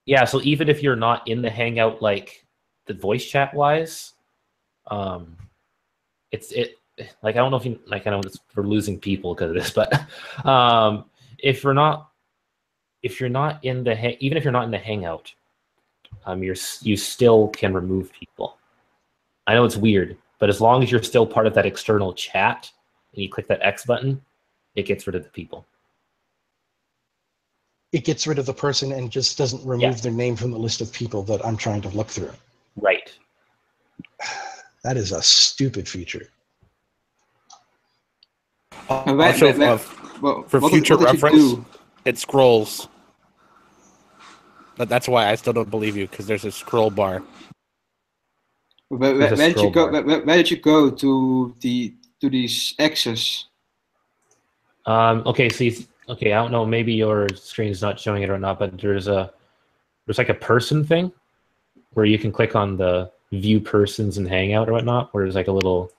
Yeah, so even if you're not in the Hangout, like the voice chat wise, it's like I don't know if you like I know we're losing people because of this, but if you're not in the even if you're not in the Hangout, you still can remove people. I know it's weird, but as long as you're still part of that external chat and you click that X button, it gets rid of the people. It gets rid of the person and just doesn't remove their name from the list of people that I'm trying to look through. Right. That is a stupid feature. For future reference, it scrolls. But that's why I still don't believe you, because there's a scroll bar. Where did you go to these X's? Okay, so okay, I don't know, maybe your screen is not showing it or not, but there's like a person thing where you can click on the view persons and Hangout or whatnot, where there's like a little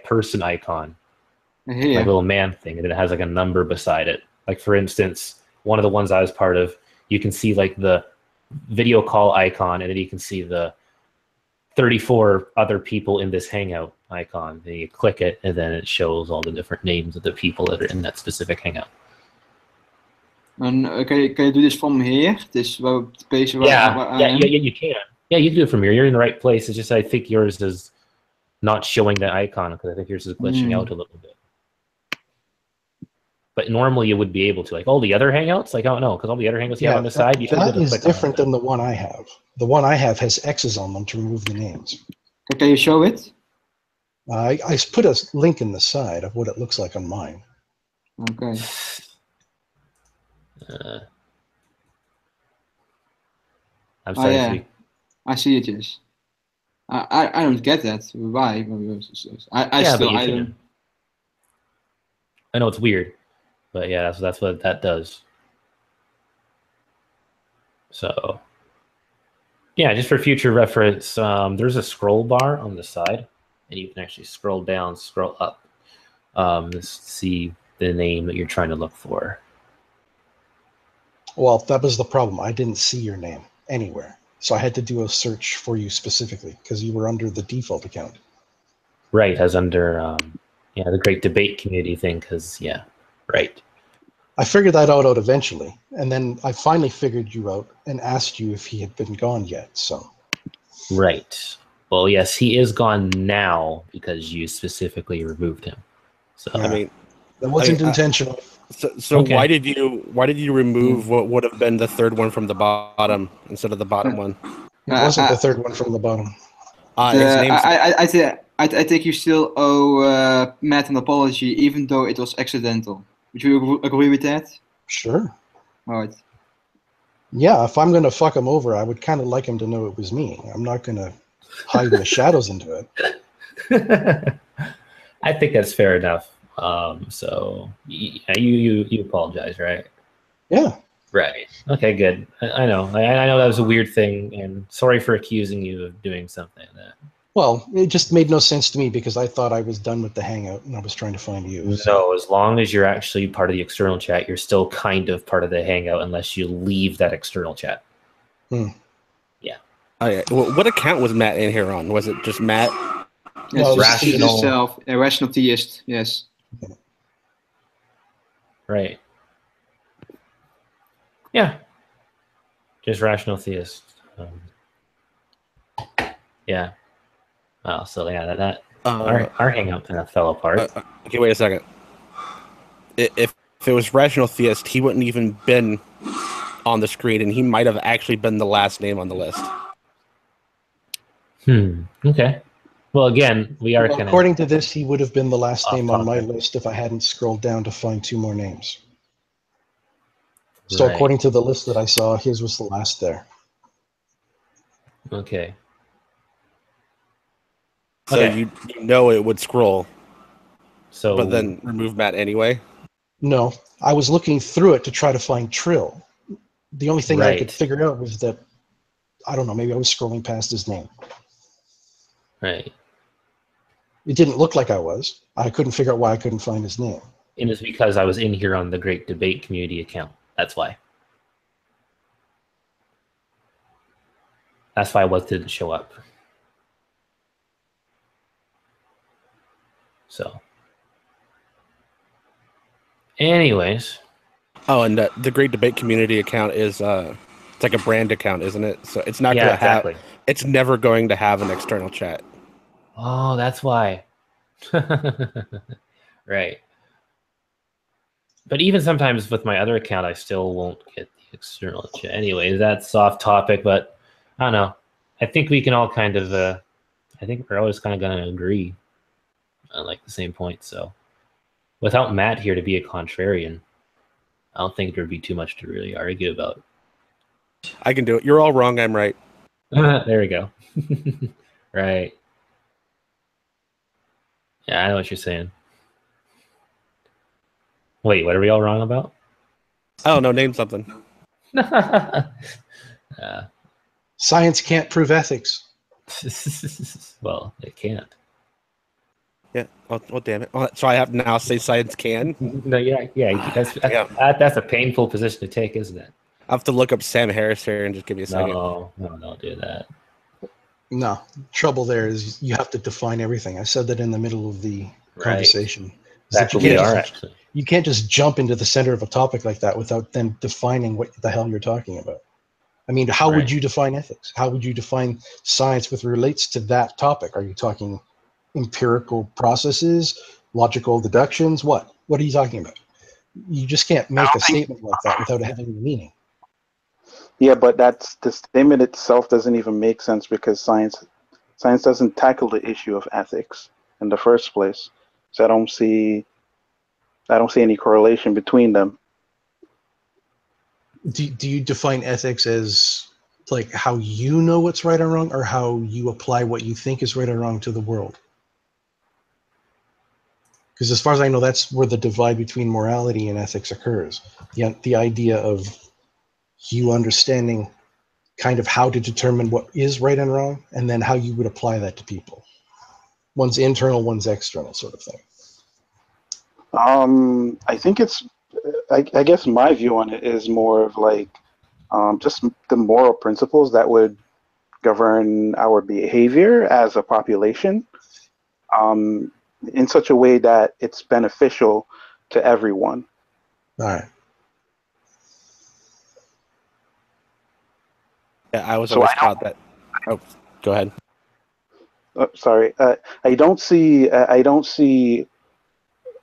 person icon, like a little man thing, and it has like a number beside it. Like for instance, one of the ones I was part of, you can see like the video call icon, and then you can see the 34 other people in this Hangout icon. Then you click it, and then it shows all the different names of the people that are in that specific Hangout. And can you do this from here? This page where yeah, you can. Yeah, you can do it from here. You're in the right place. It's just I think yours is not showing the icon because I think yours is glitching out a little bit. But normally you would be able to, like all the other Hangouts, like I don't know, because all the other Hangouts you have on the side, you should be able to click on. That is different than the one I have. The one I have has X's on them to remove the names. Can you show it? I put a link in the side of what it looks like on mine. Okay. I'm sorry. Yeah. I see it is. I don't get that. Why? I don't. I know it's weird, but yeah, that's what that does. So, yeah, just for future reference, there's a scroll bar on the side, and you can actually scroll down, scroll up, to see the name that you're trying to look for. Well, that was the problem. I didn't see your name. anywhere. So I had to do a search for you specifically because you were under the default account. Right, as under the Great Debate Community thing, because, yeah, right. I figured that out eventually, and then I finally figured you out and asked you if he had been gone yet, so. Right. Well, yes, he is gone now because you specifically removed him. So Yeah. I mean, that wasn't intentional. So Okay. why did you remove what would have been the third one from the bottom instead of the bottom one? It wasn't the third one from the bottom. His name's I think you still owe Matt an apology, even though it was accidental. Would you agree with that? Sure. All right. Yeah, if I'm going to fuck him over, I would kind of like him to know it was me. I'm not going to hide in the shadows into it. I think that's fair enough. So you apologize, right? Yeah. Right. Okay, good. I know. I know that was a weird thing, and sorry for accusing you of doing something like that. Well, it just made no sense to me because I thought I was done with the Hangout and I was trying to find you. So as long as you're actually part of the external chat, you're still kind of part of the Hangout unless you leave that external chat. Yeah. Oh, yeah. Well, what account was Matt in here on? Was it just Matt? Yes, Rational. a rational theist. Yes. Right. Yeah. Just rational theist. Yeah. Oh, so yeah, that our Hangout kind of fell apart. Okay, wait a second. If it was rational theist, he wouldn't even been on the screen, and he might have actually been the last name on the list. Okay. Well, again, we are kind of. According to this, he would have been the last name on my list if I hadn't scrolled down to find 2 more names. So Right. according to the list that I saw, his was the last there. Okay. So you know it would scroll. So, but then remove Matt anyway. No, I was looking through it to try to find Trill. The only thing I could Right. figure out was that, I don't know, maybe I was scrolling past his name. Right. It didn't look like I was. I couldn't figure out why I couldn't find his name. It was because I was in here on the Great Debate Community account. That's why. That's why it didn't show up. So. Anyways. Oh, and the Great Debate Community account is it's like a brand account, isn't it? So it's not going to exactly. have. It's never going to have an external chat. Oh, that's why. Right. But even sometimes with my other account, I still won't get the external chat. Anyway, that's off topic, but I don't know. I think we can all kind of, I think we're always kind of going to agree on like the same point. So without Matt here to be a contrarian, I don't think there'd be too much to really argue about. I can do it. You're all wrong. I'm right. There we go. Right. Yeah, I know what you're saying. Wait, what are we all wrong about? I don't know. Name something. Science can't prove ethics. Well, it can't. Yeah. Oh, damn it. So I have to now say science can? No, yeah. That's a painful position to take, isn't it? I have to look up Sam Harris here and just give me a second. No, don't do that. No, trouble there is you have to define everything. I said that in the middle of the conversation. That's what we are, actually. You can't just jump into the center of a topic like that without then defining what the hell you're talking about. I mean, how would you define ethics? How would you define science with relates to that topic? Are you talking empirical processes, logical deductions? What are you talking about? You just can't make a statement like that without having a meaning. Yeah, but that's the statement itself doesn't even make sense because science doesn't tackle the issue of ethics in the first place. So I don't see any correlation between them. Do you define ethics as like how you know what's right or wrong, or how you apply what you think is right or wrong to the world? Because as far as I know, that's where the divide between morality and ethics occurs. The idea of you understanding kind of how to determine what is right and wrong, and then how you would apply that to people. One's internal, one's external, sort of thing. I think I guess my view on it is more of like just the moral principles that would govern our behavior as a population, in such a way that it's beneficial to everyone. All right. Yeah, I was always taught that. Oh, go ahead. Sorry, I don't see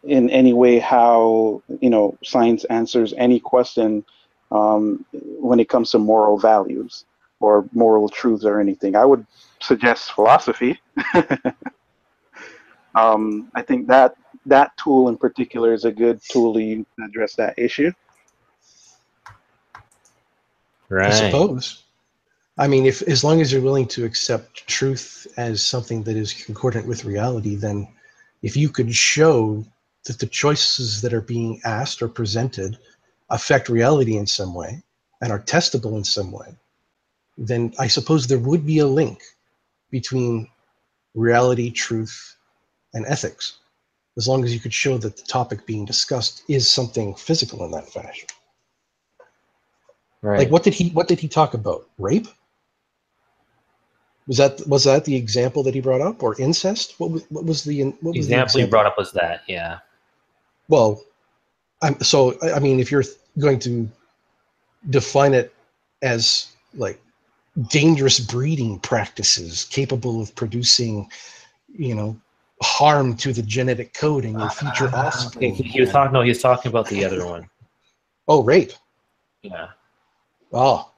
in any way how science answers any question when it comes to moral values or moral truths or anything. I would suggest philosophy. I think that tool in particular is a good tool to use to address that issue. Right. I suppose. I mean, if as long as you're willing to accept truth as something that is concordant with reality, then if you could show that the choices that are being asked or presented affect reality in some way and are testable in some way, then I suppose there would be a link between reality, truth, and ethics, as long as you could show that the topic being discussed is something physical in that fashion. Right. Like what did he talk about? Rape? Was that the example that he brought up, or incest? What was the example he brought up was that, yeah. Well, I mean, if you're going to define it as like dangerous breeding practices capable of producing, harm to the genetic code in your future offspring. He was talking about the other one. Oh, rape. Yeah. Oh,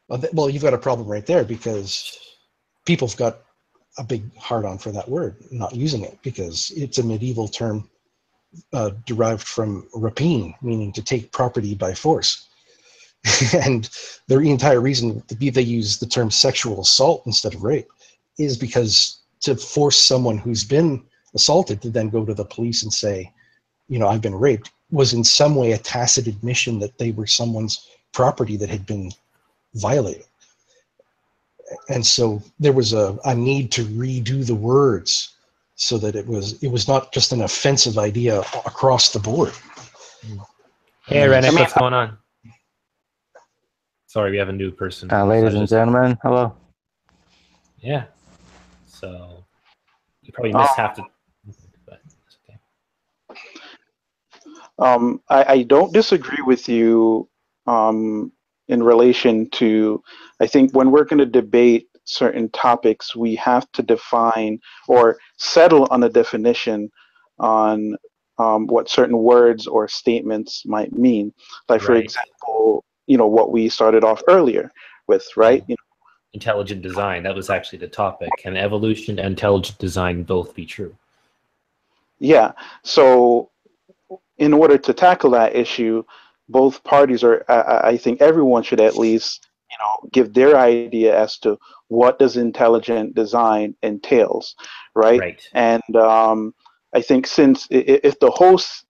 well, you've got a problem right there, because people have got a big hard-on for that word, not using it, because it's a medieval term derived from rapine, meaning to take property by force. And the entire reason they use the term sexual assault instead of rape is because to force someone who's been assaulted to then go to the police and say, I've been raped, was in some way a tacit admission that they were someone's property that had been violated. And so there was a need to redo the words so that it was not just an offensive idea across the board. Hey, Rennick, what's going on? Sorry, we have a new person. Ladies and gentlemen, hello. Yeah. So you probably missed half the. But it's okay. I don't disagree with you in relation to, I think when we're going to debate certain topics, we have to define or settle on a definition on what certain words or statements might mean. Like, for example, what we started off earlier with, right? Intelligent design, that was actually the topic. Can evolution and intelligent design both be true? Yeah. So in order to tackle that issue, both parties I think everyone should at least, give their idea as to what does intelligent design entails, right? And I think since if the host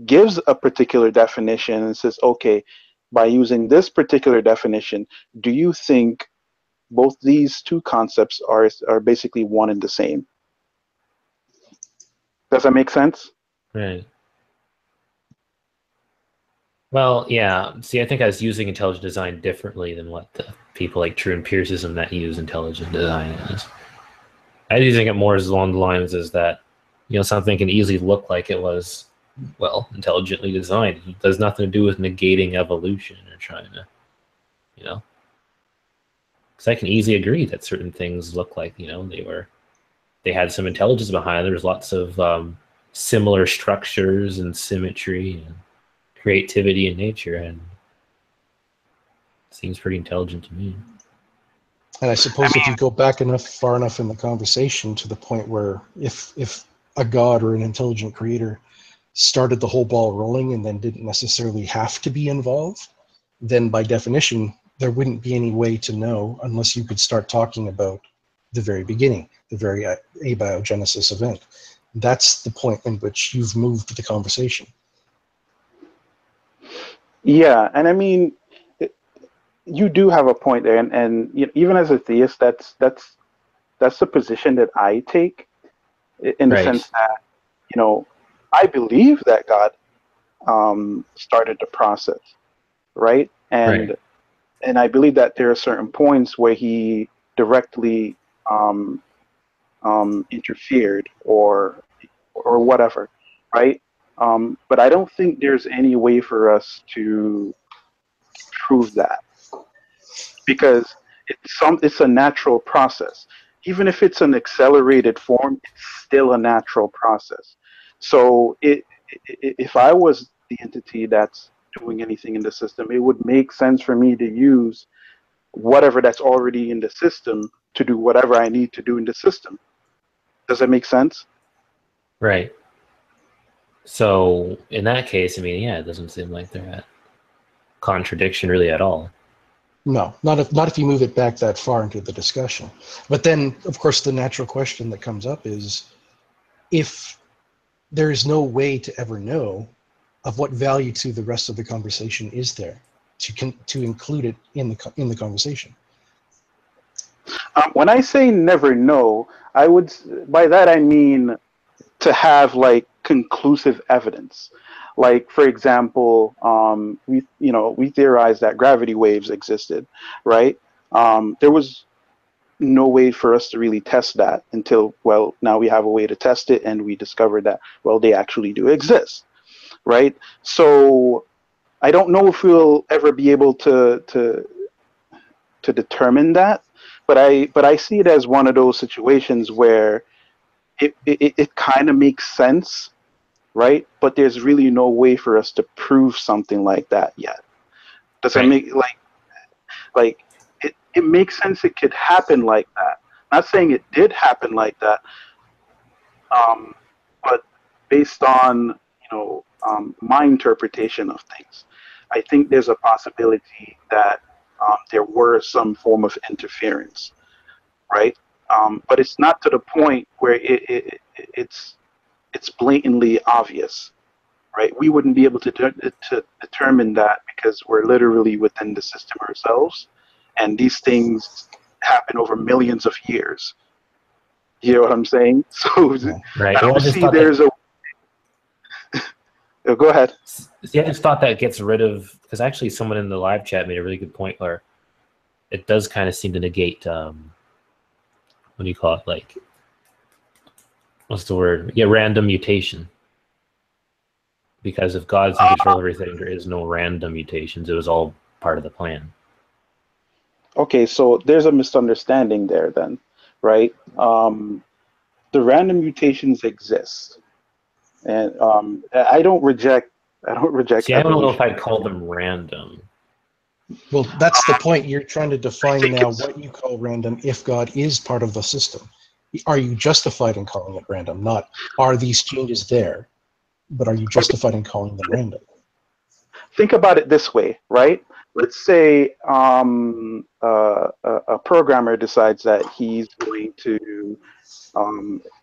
gives a particular definition and says, okay, by using this particular definition, do you think both these two concepts are basically one and the same? Does that make sense? Right. Well, yeah. See, I think I was using intelligent design differently than what the people like True empiricism that use intelligent design is. I was using it more as along the lines as that, something can easily look like it was, well, intelligently designed. It has nothing to do with negating evolution or trying to, because I can easily agree that certain things look like, they had some intelligence behind it. There's lots of similar structures and symmetry and creativity in nature, and it seems pretty intelligent to me. And I suppose if you go back far enough in the conversation to the point where if a god or an intelligent creator started the whole ball rolling and then didn't necessarily have to be involved, then by definition, there wouldn't be any way to know unless you could start talking about the very beginning, the very abiogenesis event. That's the point in which you've moved the conversation. Yeah, and I mean, you do have a point there, and even as a theist, that's the position that I take, in the sense that I believe that God started the process, right? And and I believe that there are certain points where he directly interfered or whatever, right? But I don't think there's any way for us to prove that, because it's a natural process. Even if it's an accelerated form, it's still a natural process. So if I was the entity that's doing anything in the system, it would make sense for me to use whatever that's already in the system to do whatever I need to do in the system. Does that make sense? Right. So in that case, I mean, yeah, it doesn't seem like they're at contradiction really at all. No, not if you move it back that far into the discussion. But then, of course, the natural question that comes up is, if there is no way to ever know, of what value to the rest of the conversation is there to include it in the conversation? When I say never know, by that I mean to have like conclusive evidence. Like, for example, we theorized that gravity waves existed, right? There was no way for us to really test that until, well, now we have a way to test it, and we discovered that, well, they actually do exist, right? So I don't know if we'll ever be able to determine that, but I see it as one of those situations where it kind of makes sense, right? But there's really no way for us to prove something like that yet. Does that make like it makes sense it could happen like that? Not saying it did happen like that, but based on my interpretation of things, I think there's a possibility that there were some form of interference, right? But it's not to the point where it's blatantly obvious, right? We wouldn't be able to determine that because we're literally within the system ourselves, and these things happen over millions of years. You know what I'm saying? So right. I don't see there's a. Go ahead. See, I just thought that gets rid of, because actually someone in the live chat made a really good point where it does kind of seem to negate, what do you call it? Like, what's the word? Yeah, random mutation. Because if God's in control of everything, there is no random mutations. It was all part of the plan. Okay, so there's a misunderstanding there then, right? The random mutations exist, and I don't reject. See, I don't know if I'd call them random. Well, that's the point. You're trying to define now what you call random if God is part of the system. Are you justified in calling it random? Not, are these changes there, but are you justified in calling them random? Think about it this way, right? Let's say a programmer decides that he's going to do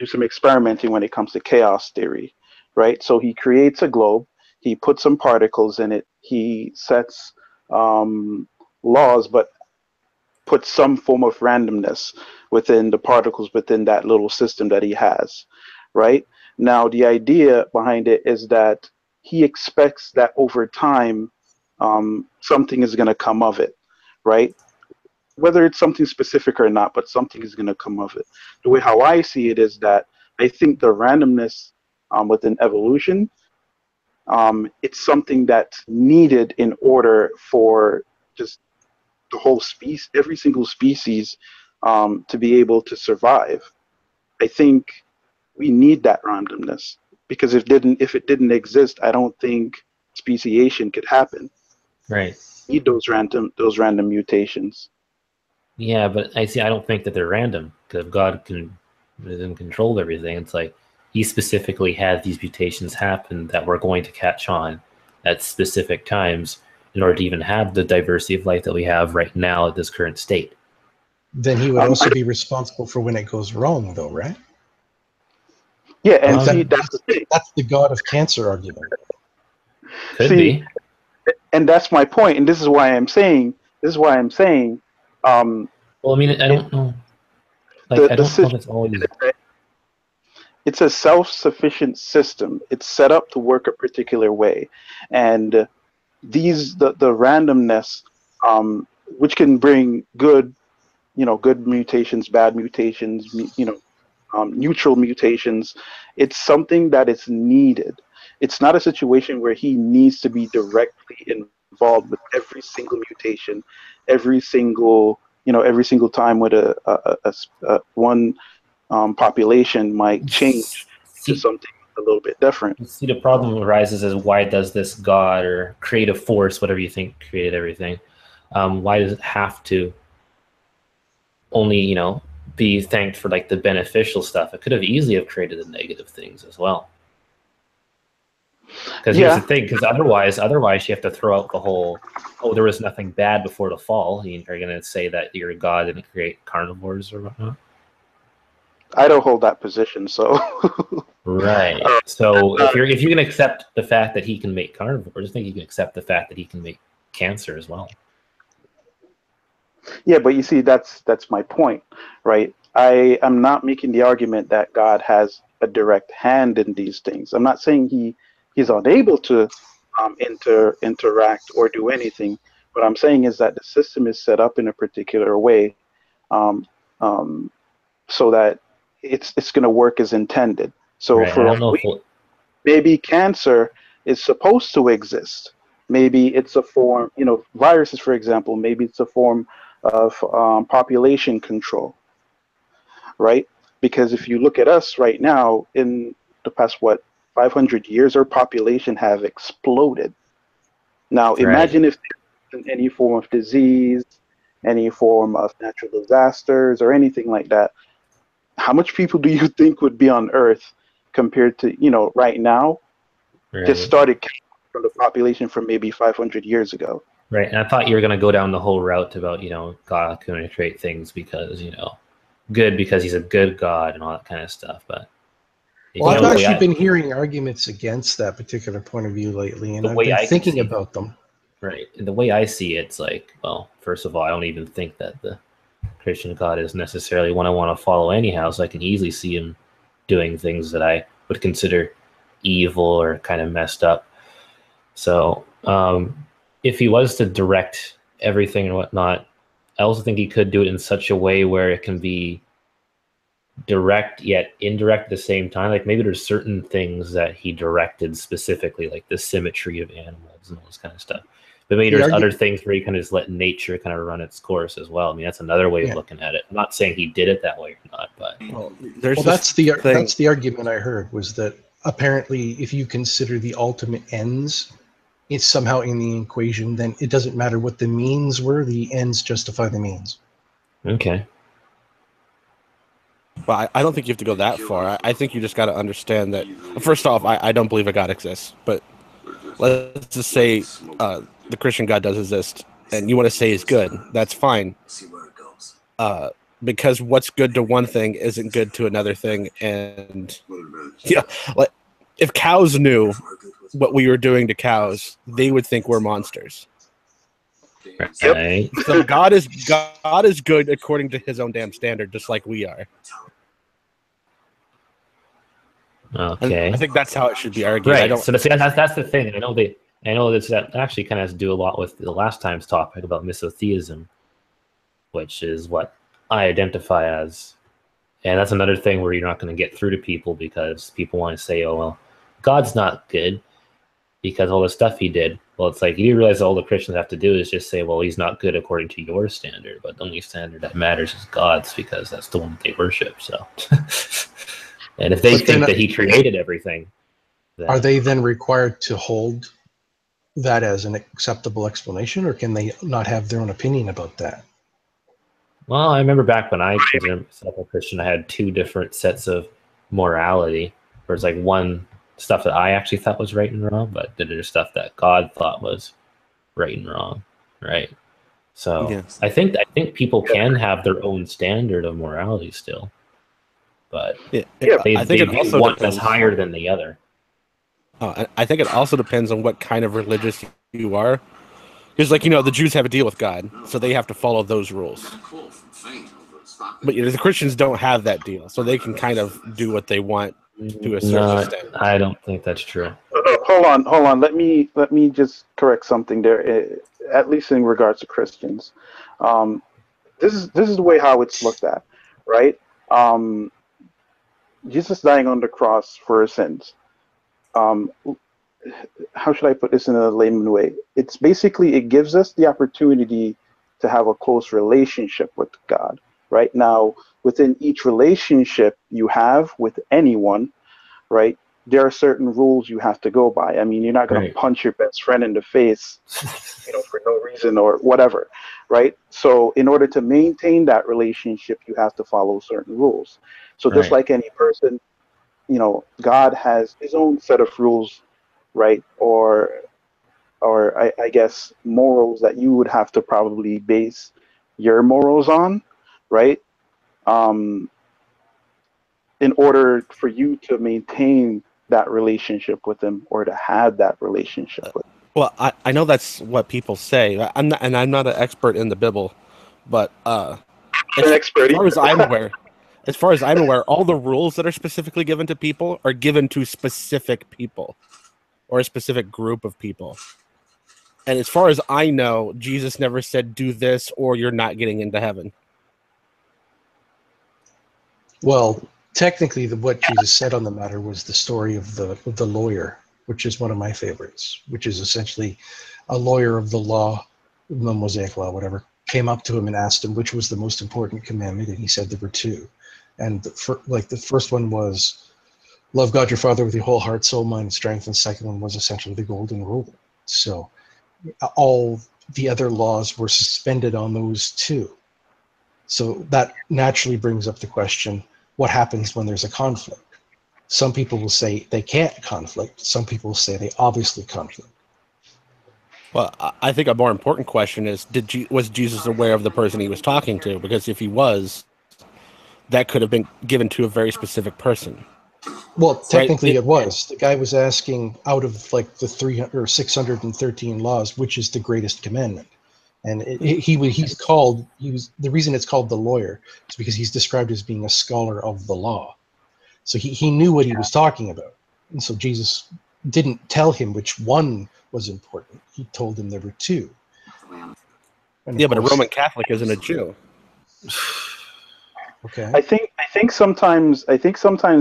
some experimenting when it comes to chaos theory, right? So he creates a globe, he puts some particles in it, he sets laws, but puts some form of randomness within the particles within that little system that he has, right? Now, the idea behind it is that he expects that over time, something is going to come of it, right? Whether it's something specific or not, but something is going to come of it. The way how I see it is that I think the randomness within evolution, it's something that's needed in order for just the whole species, every single species, to be able to survive. I think we need that randomness, because if it didn't exist, I don't think speciation could happen. Right. We need those random mutations. Yeah, but I don't think that they're random, because if God is in control of everything, it's like he specifically had these mutations happen that were going to catch on at specific times in order to even have the diversity of life that we have right now at this current state. Then he would also be responsible for when it goes wrong, though, right? Yeah, and that's the God of cancer argument. Could be. And that's my point, and this is why I'm saying. Well, I mean, I don't know. Like, I don't know if it's always. It's a self-sufficient system. It's set up to work a particular way, and the randomness bring good, good mutations, bad mutations, neutral mutations. It's something that is needed. It's not a situation where he needs to be directly involved with every single mutation, every single time with one population might change to something a little bit different. See, the problem arises is, why does this God or creative force, whatever you think created everything, why does it have to only, be thanked for like the beneficial stuff? It could have easily have created the negative things as well. Because here's the thing, because otherwise you have to throw out the whole, oh, there was nothing bad before the fall. Are you going to say that your God didn't create carnivores or whatnot? I don't hold that position, so. Right. So if you can accept the fact that he can make carnivores, I think you can accept the fact that he can make cancer as well. Yeah, but you see, that's my point, right? I am not making the argument that God has a direct hand in these things. I'm not saying he's unable to interact or do anything. What I'm saying is that the system is set up in a particular way, so that it's going to work as intended. So right. Maybe cancer is supposed to exist. Maybe it's a form, viruses, for example, maybe it's a form of population control, right? Because if you look at us right now, in the past, 500 years, our population have exploded. Now, imagine if there's any form of disease, any form of natural disasters, or anything like that. How much people do you think would be on Earth compared to, right now? Right. Just started from the population from maybe 500 years ago. Right, and I thought you were going to go down the whole route about, God can create things because, good because he's a good God and all that kind of stuff. But well, I've actually been hearing arguments against that particular point of view lately, and I've been thinking about them. Right, and the way I see it, it's like, well, first of all, I don't even think that the Christian God is necessarily one I want to follow anyhow, so I can easily see him doing things that I would consider evil or kind of messed up. So if he was to direct everything and whatnot, I also think he could do it in such a way where it can be direct yet indirect at the same time. Like maybe there's certain things that he directed specifically, like the symmetry of animals and all this kind of stuff. But maybe there's other things where you kind of just let nature kind of run its course as well. I mean, that's another way of looking at it. I'm not saying he did it that way or not, but that's the argument I heard, was that apparently if you consider the ultimate ends, it's somehow in the equation, then it doesn't matter what the means were, the ends justify the means. Okay. Well, I don't think you have to go that far. I think you just got to understand that, first off, I don't believe a God exists, but let's just say the Christian God does exist, and you want to say is good, that's fine. Because what's good to one thing isn't good to another thing, and like if cows knew what we were doing to cows, they would think we're monsters. Right. So God is good according to his own damn standard, just like we are. Okay. I think that's how it should be argued. Right. So that's the thing. I know that actually kind of has to do a lot with the last time's topic about misotheism, which is what I identify as. And that's another thing where you're not going to get through to people because people want to say, oh, well, God's not good because all the stuff he did. Well, it's like you realize all the Christians have to do is just say, well, he's not good according to your standard, but the only standard that matters is God's because that's the one that they worship. So, and if they think that he created everything, then, are they then required to hold that as an acceptable explanation, or can they not have their own opinion about that? Well, I remember back when I considered myself a Christian, I had two different sets of morality. Where it's like one stuff that I actually thought was right and wrong, but there's stuff that God thought was right and wrong, right? So I think people can have their own standard of morality still, but I think it also one depends. that's higher than the other. I think it also depends on what kind of religious you are. Because, like, the Jews have a deal with God, so they have to follow those rules. But the Christians don't have that deal, so they can kind of do what they want to a certain extent. I don't think that's true. hold on. Let me just correct something there. At least in regards to Christians, this is the way how it's looked at, right? Jesus dying on the cross for our sins. How should I put this in a layman way? It's basically, it gives us the opportunity to have a close relationship with God. Right now, within each relationship you have with anyone, right, there are certain rules you have to go by. I mean, you're not going to punch your best friend in the face, for no reason or whatever, right? So in order to maintain that relationship, you have to follow certain rules. So just like any person, God has his own set of rules, right? Or I guess morals that you would have to probably base your morals on, right? In order for you to maintain that relationship with him or to have that relationship with him. Well, I know that's what people say. I'm not an expert in the Bible, but as far as I'm aware, all the rules that are specifically given to people are given to specific people or a specific group of people. And as far as I know, Jesus never said, do this or you're not getting into heaven. Well, technically, what Jesus said on the matter was the story of the lawyer, which is one of my favorites, which is essentially a lawyer of the law, the Mosaic law, whatever, came up to him and asked him which was the most important commandment, and he said there were two. And the first one was love God your Father with your whole heart, soul, mind, and strength, and the second one was essentially the golden rule. So all the other laws were suspended on those two. So that naturally brings up the question, what happens when there's a conflict? Some people will say they can't conflict. Some people will say they obviously conflict. Well, I think a more important question is, was Jesus aware of the person he was talking to? Because if he was, that could have been given to a very specific person. Well, technically it was. The guy was asking, out of like the 300 or 613 laws, which is the greatest commandment? And the reason it's called the lawyer is because he's described as being a scholar of the law. So he knew what he was talking about. And so Jesus didn't tell him which one was important. He told him there were two. Yeah, but a Roman Catholic isn't a Jew. Okay. I think sometimes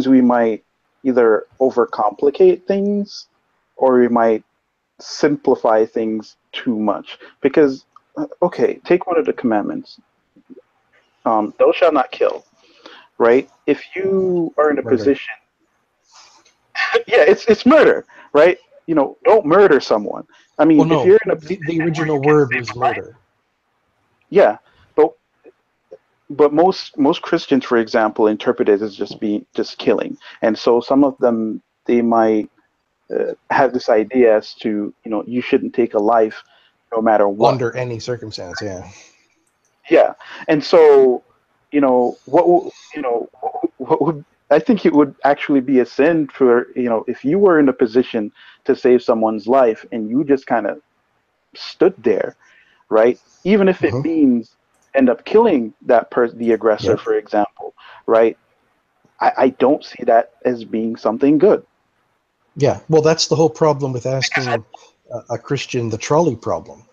we might either overcomplicate things or we might simplify things too much. Because okay, take one of the commandments. Thou shalt not kill, right? If you are in a position, yeah, it's murder, right? Don't murder someone. I mean, if you're in the original word was murder. Yeah, but most Christians, for example, interpret it as just killing, and so some of them, they might have this idea as to you shouldn't take a life no matter what, under any circumstance. Yeah, and so what would I think it would actually be a sin for if you were in a position to save someone's life and you just kind of stood there, right? Even if it means end up killing that person, the aggressor, for example, right? I don't see that as being something good. Yeah, well, that's the whole problem with asking a Christian the trolley problem,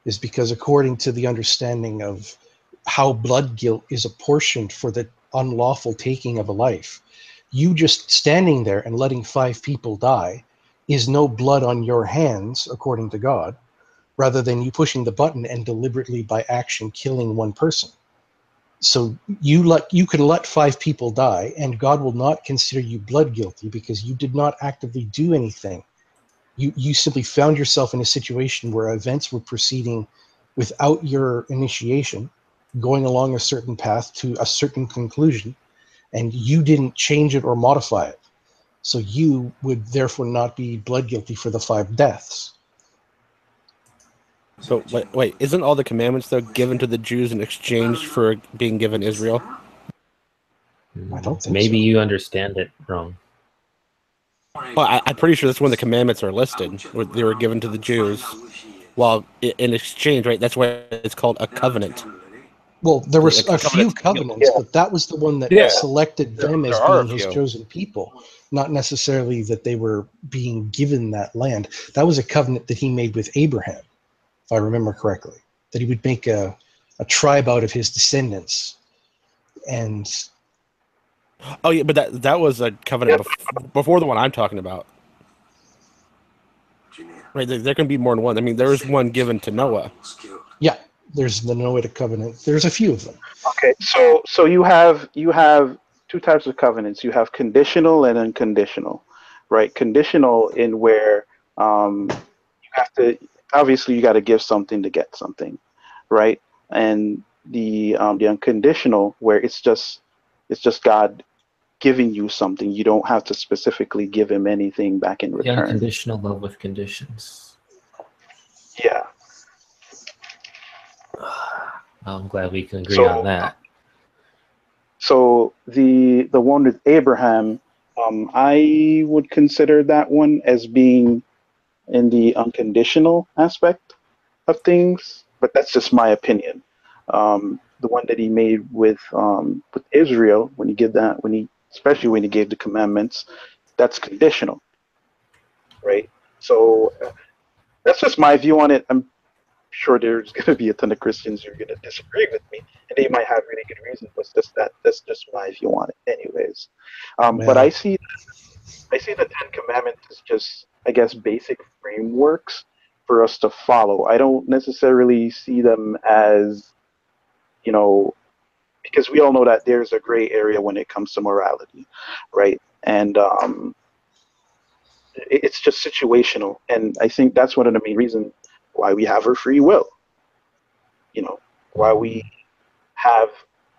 is because according to the understanding of how blood guilt is apportioned for the unlawful taking of a life, you just standing there and letting 5 people die is no blood on your hands, according to God, rather than you pushing the button and deliberately by action killing one person. So you can let 5 people die, and God will not consider you blood guilty because you did not actively do anything. You simply found yourself in a situation where events were proceeding without your initiation, going along a certain path to a certain conclusion, and you didn't change it or modify it. So you would therefore not be blood guilty for the 5 deaths. So wait, isn't all the commandments though given to the Jews in exchange for being given Israel? I don't think Maybe so. you understand it wrong. Well, I'm pretty sure that's when the commandments are listed. They were given to the Jews, while in exchange, right? That's why it's called a covenant. Well, there were a few covenants, but that was the one that selected them as being his chosen people, not necessarily that they were being given that land. That was a covenant that he made with Abraham, if I remember correctly, that he would make a tribe out of his descendants. And oh yeah, but that was a covenant before the one I'm talking about. Right, there can be more than one. I mean, there was one given to Noah. Yeah, there's the Noahic covenant. There's a few of them. Okay, so you have two types of covenants. You have conditional and unconditional, right? Conditional in where you have to, obviously you got to give something to get something, right? And the unconditional where it's just God giving you something. You don't have to specifically give him anything back in return. Unconditional love with conditions. Yeah. I'm glad we can agree on that. So the one with Abraham, I would consider that one as being in the unconditional aspect of things, but that's just my opinion. The one that he made with Israel, especially when he gave the commandments, that's conditional, right? So that's just my view on it. I'm sure there's going to be a ton of Christians who are going to disagree with me, and they might have really good reasons, but that's just my view on it anyways. But I see the Ten Commandments as just, I guess, basic frameworks for us to follow. I don't necessarily see them as, because we all know that there's a gray area when it comes to morality, right? And it's just situational, and I think that's one of the main reasons why we have our free will, why we have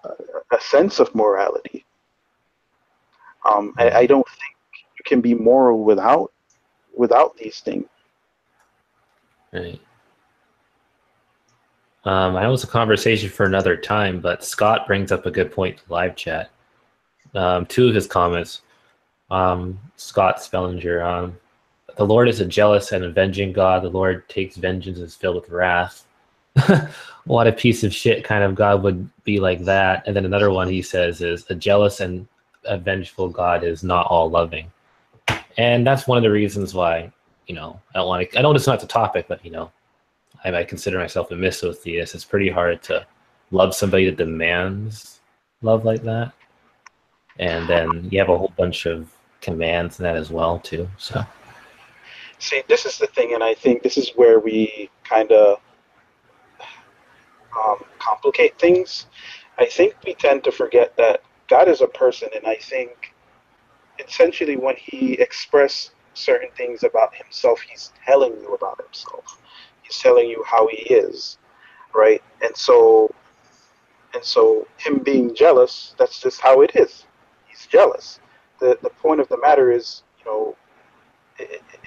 a sense of morality. I don't think you can be moral without these things. Right. I know it's a conversation for another time, but Scott brings up a good point to live chat. Two of his comments, Scott Spellinger, the Lord is a jealous and avenging God. The Lord takes vengeance and is filled with wrath. What a piece of shit kind of God would be like that. And then another one he says is a jealous and a vengeful God is not all loving. And that's one of the reasons why, I know it's not the topic, but, I consider myself a misotheist. It's pretty hard to love somebody that demands love like that. And then you have a whole bunch of commands in that as well, too. So. See, this is the thing, and I think this is where we kind of complicate things. I think we tend to forget that God is a person, and I think essentially when he expresses certain things about himself, he's telling you about himself. He's telling you how he is, right? And so him being jealous, that's just how it is. He's jealous. The point of the matter is,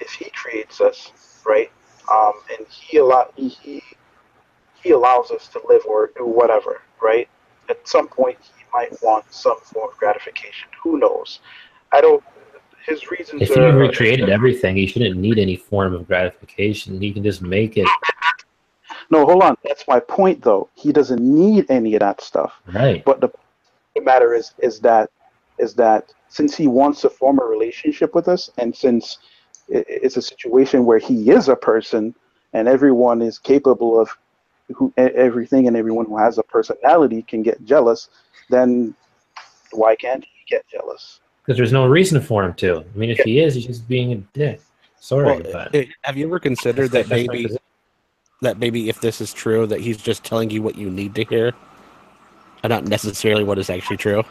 if he creates us, right, and he allows us to live or do whatever, right, at some point he might want some form of gratification. Who knows? His reasons. If he recreated everything, he shouldn't need any form of gratification. He can just make it. No, hold on. That's my point, though. He doesn't need any of that stuff. Right. But the matter is that since he wants to form a relationship with us, and since it's a situation where he is a person, and everyone is capable of everything, and everyone who has a personality can get jealous, then why can't he get jealous? Because there's no reason for him to. I mean, if he is, he's just being a dick. Sorry, but have you ever considered that maybe if this is true, that he's just telling you what you need to hear, and not necessarily what is actually true?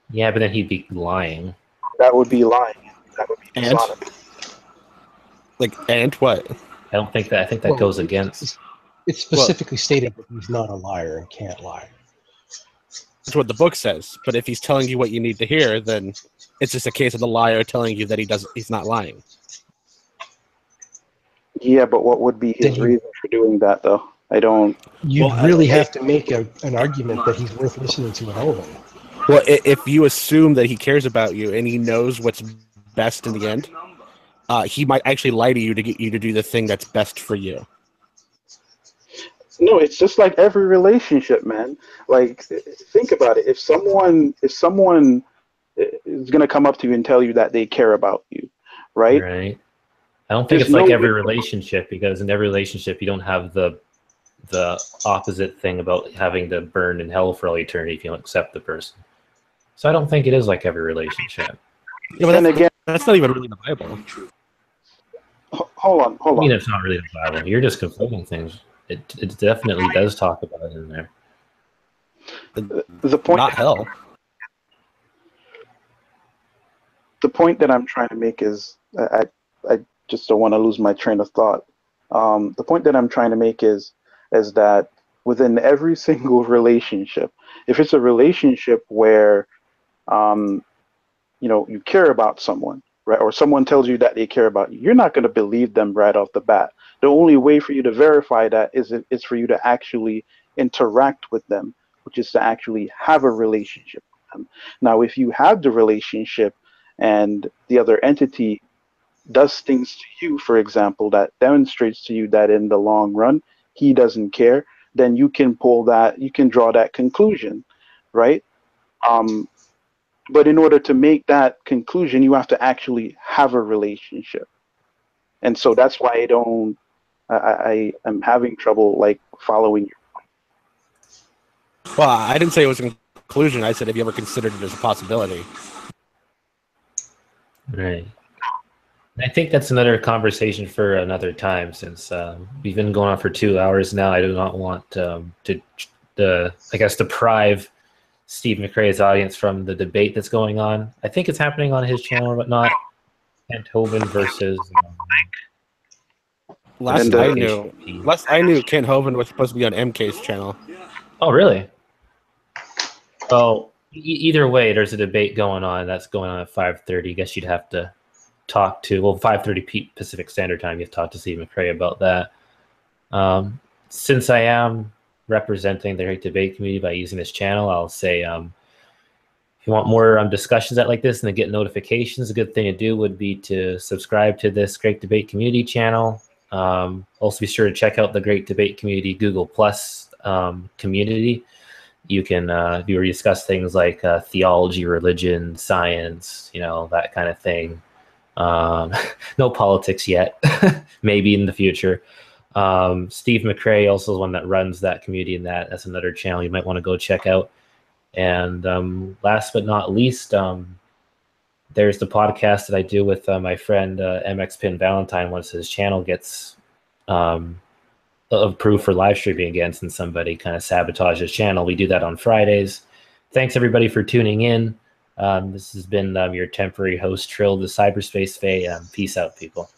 Yeah, but then he'd be lying. That would be lying. That would be dishonest. And what? I don't think that. I think that goes against. It's specifically stated that he's not a liar and can't lie. That's what the book says. But if he's telling you what you need to hear, then it's just a case of the liar telling you that he's not lying. Yeah, but what would be his reason for doing that, though? I don't. You'd really have to make an argument that he's worth listening to at all. Well, if you assume that he cares about you and he knows what's best in the end, he might actually lie to you to get you to do the thing that's best for you. No, it's just like every relationship, man. Like, think about it. If someone is gonna come up to you and tell you that they care about you, right? Right. I don't think There's it's like no every way- relationship, because in every relationship you don't have the opposite thing about having to burn in hell for all eternity if you don't accept the person. So I don't think it is like every relationship. Yeah, but Then again, that's not even really the Bible. hold on. I mean, it's not really the Bible. You're just conflating things. It definitely does talk about it in there. The point, not hell. The point that I'm trying to make is, I just don't want to lose my train of thought. The point that I'm trying to make is that within every single relationship, if it's a relationship where, you care about someone, right, or someone tells you that they care about you, you're not going to believe them right off the bat. The only way for you to verify that is for you to actually interact with them, which is to actually have a relationship with them. Now, if you have the relationship and the other entity does things to you, for example, that demonstrates to you that in the long run he doesn't care, then you can draw that conclusion, right? But in order to make that conclusion, you have to actually have a relationship. And so that's why I am having trouble like following you. Well, I didn't say it was a conclusion. I said, have you ever considered it as a possibility? Right. I think that's another conversation for another time, since we've been going on for 2 hours now. I do not want to deprive Steve McRae's audience from the debate that's going on. I think it's happening on his channel or whatnot. Kent Hovind versus... Last I knew, Kent Hovind was supposed to be on MK's channel. Oh, really? Oh, either way, there's a debate going on. That's going on at 5:30. I guess you'd have to talk to, 5:30 Pacific Standard Time. You have to talk to Steve McRae about that. Since I am representing the Great Debate community by using this channel, I'll say if you want more discussions like this and to get notifications, a good thing to do would be to subscribe to this Great Debate community channel. Also be sure to check out the Great Debate community Google Plus community. You can we discuss things like theology, religion, science, that kind of thing. No politics yet, maybe in the future. Steve McRae also is one that runs that community, and that's another channel you might want to go check out. And last but not least, there's the podcast that I do with my friend MX Pin Valentine once his channel gets approved for live streaming again, since somebody kind of sabotaged his channel. We do that on Fridays. Thanks everybody for tuning in. This has been your temporary host, Trill, the Cyberspace Fae. Peace out, people.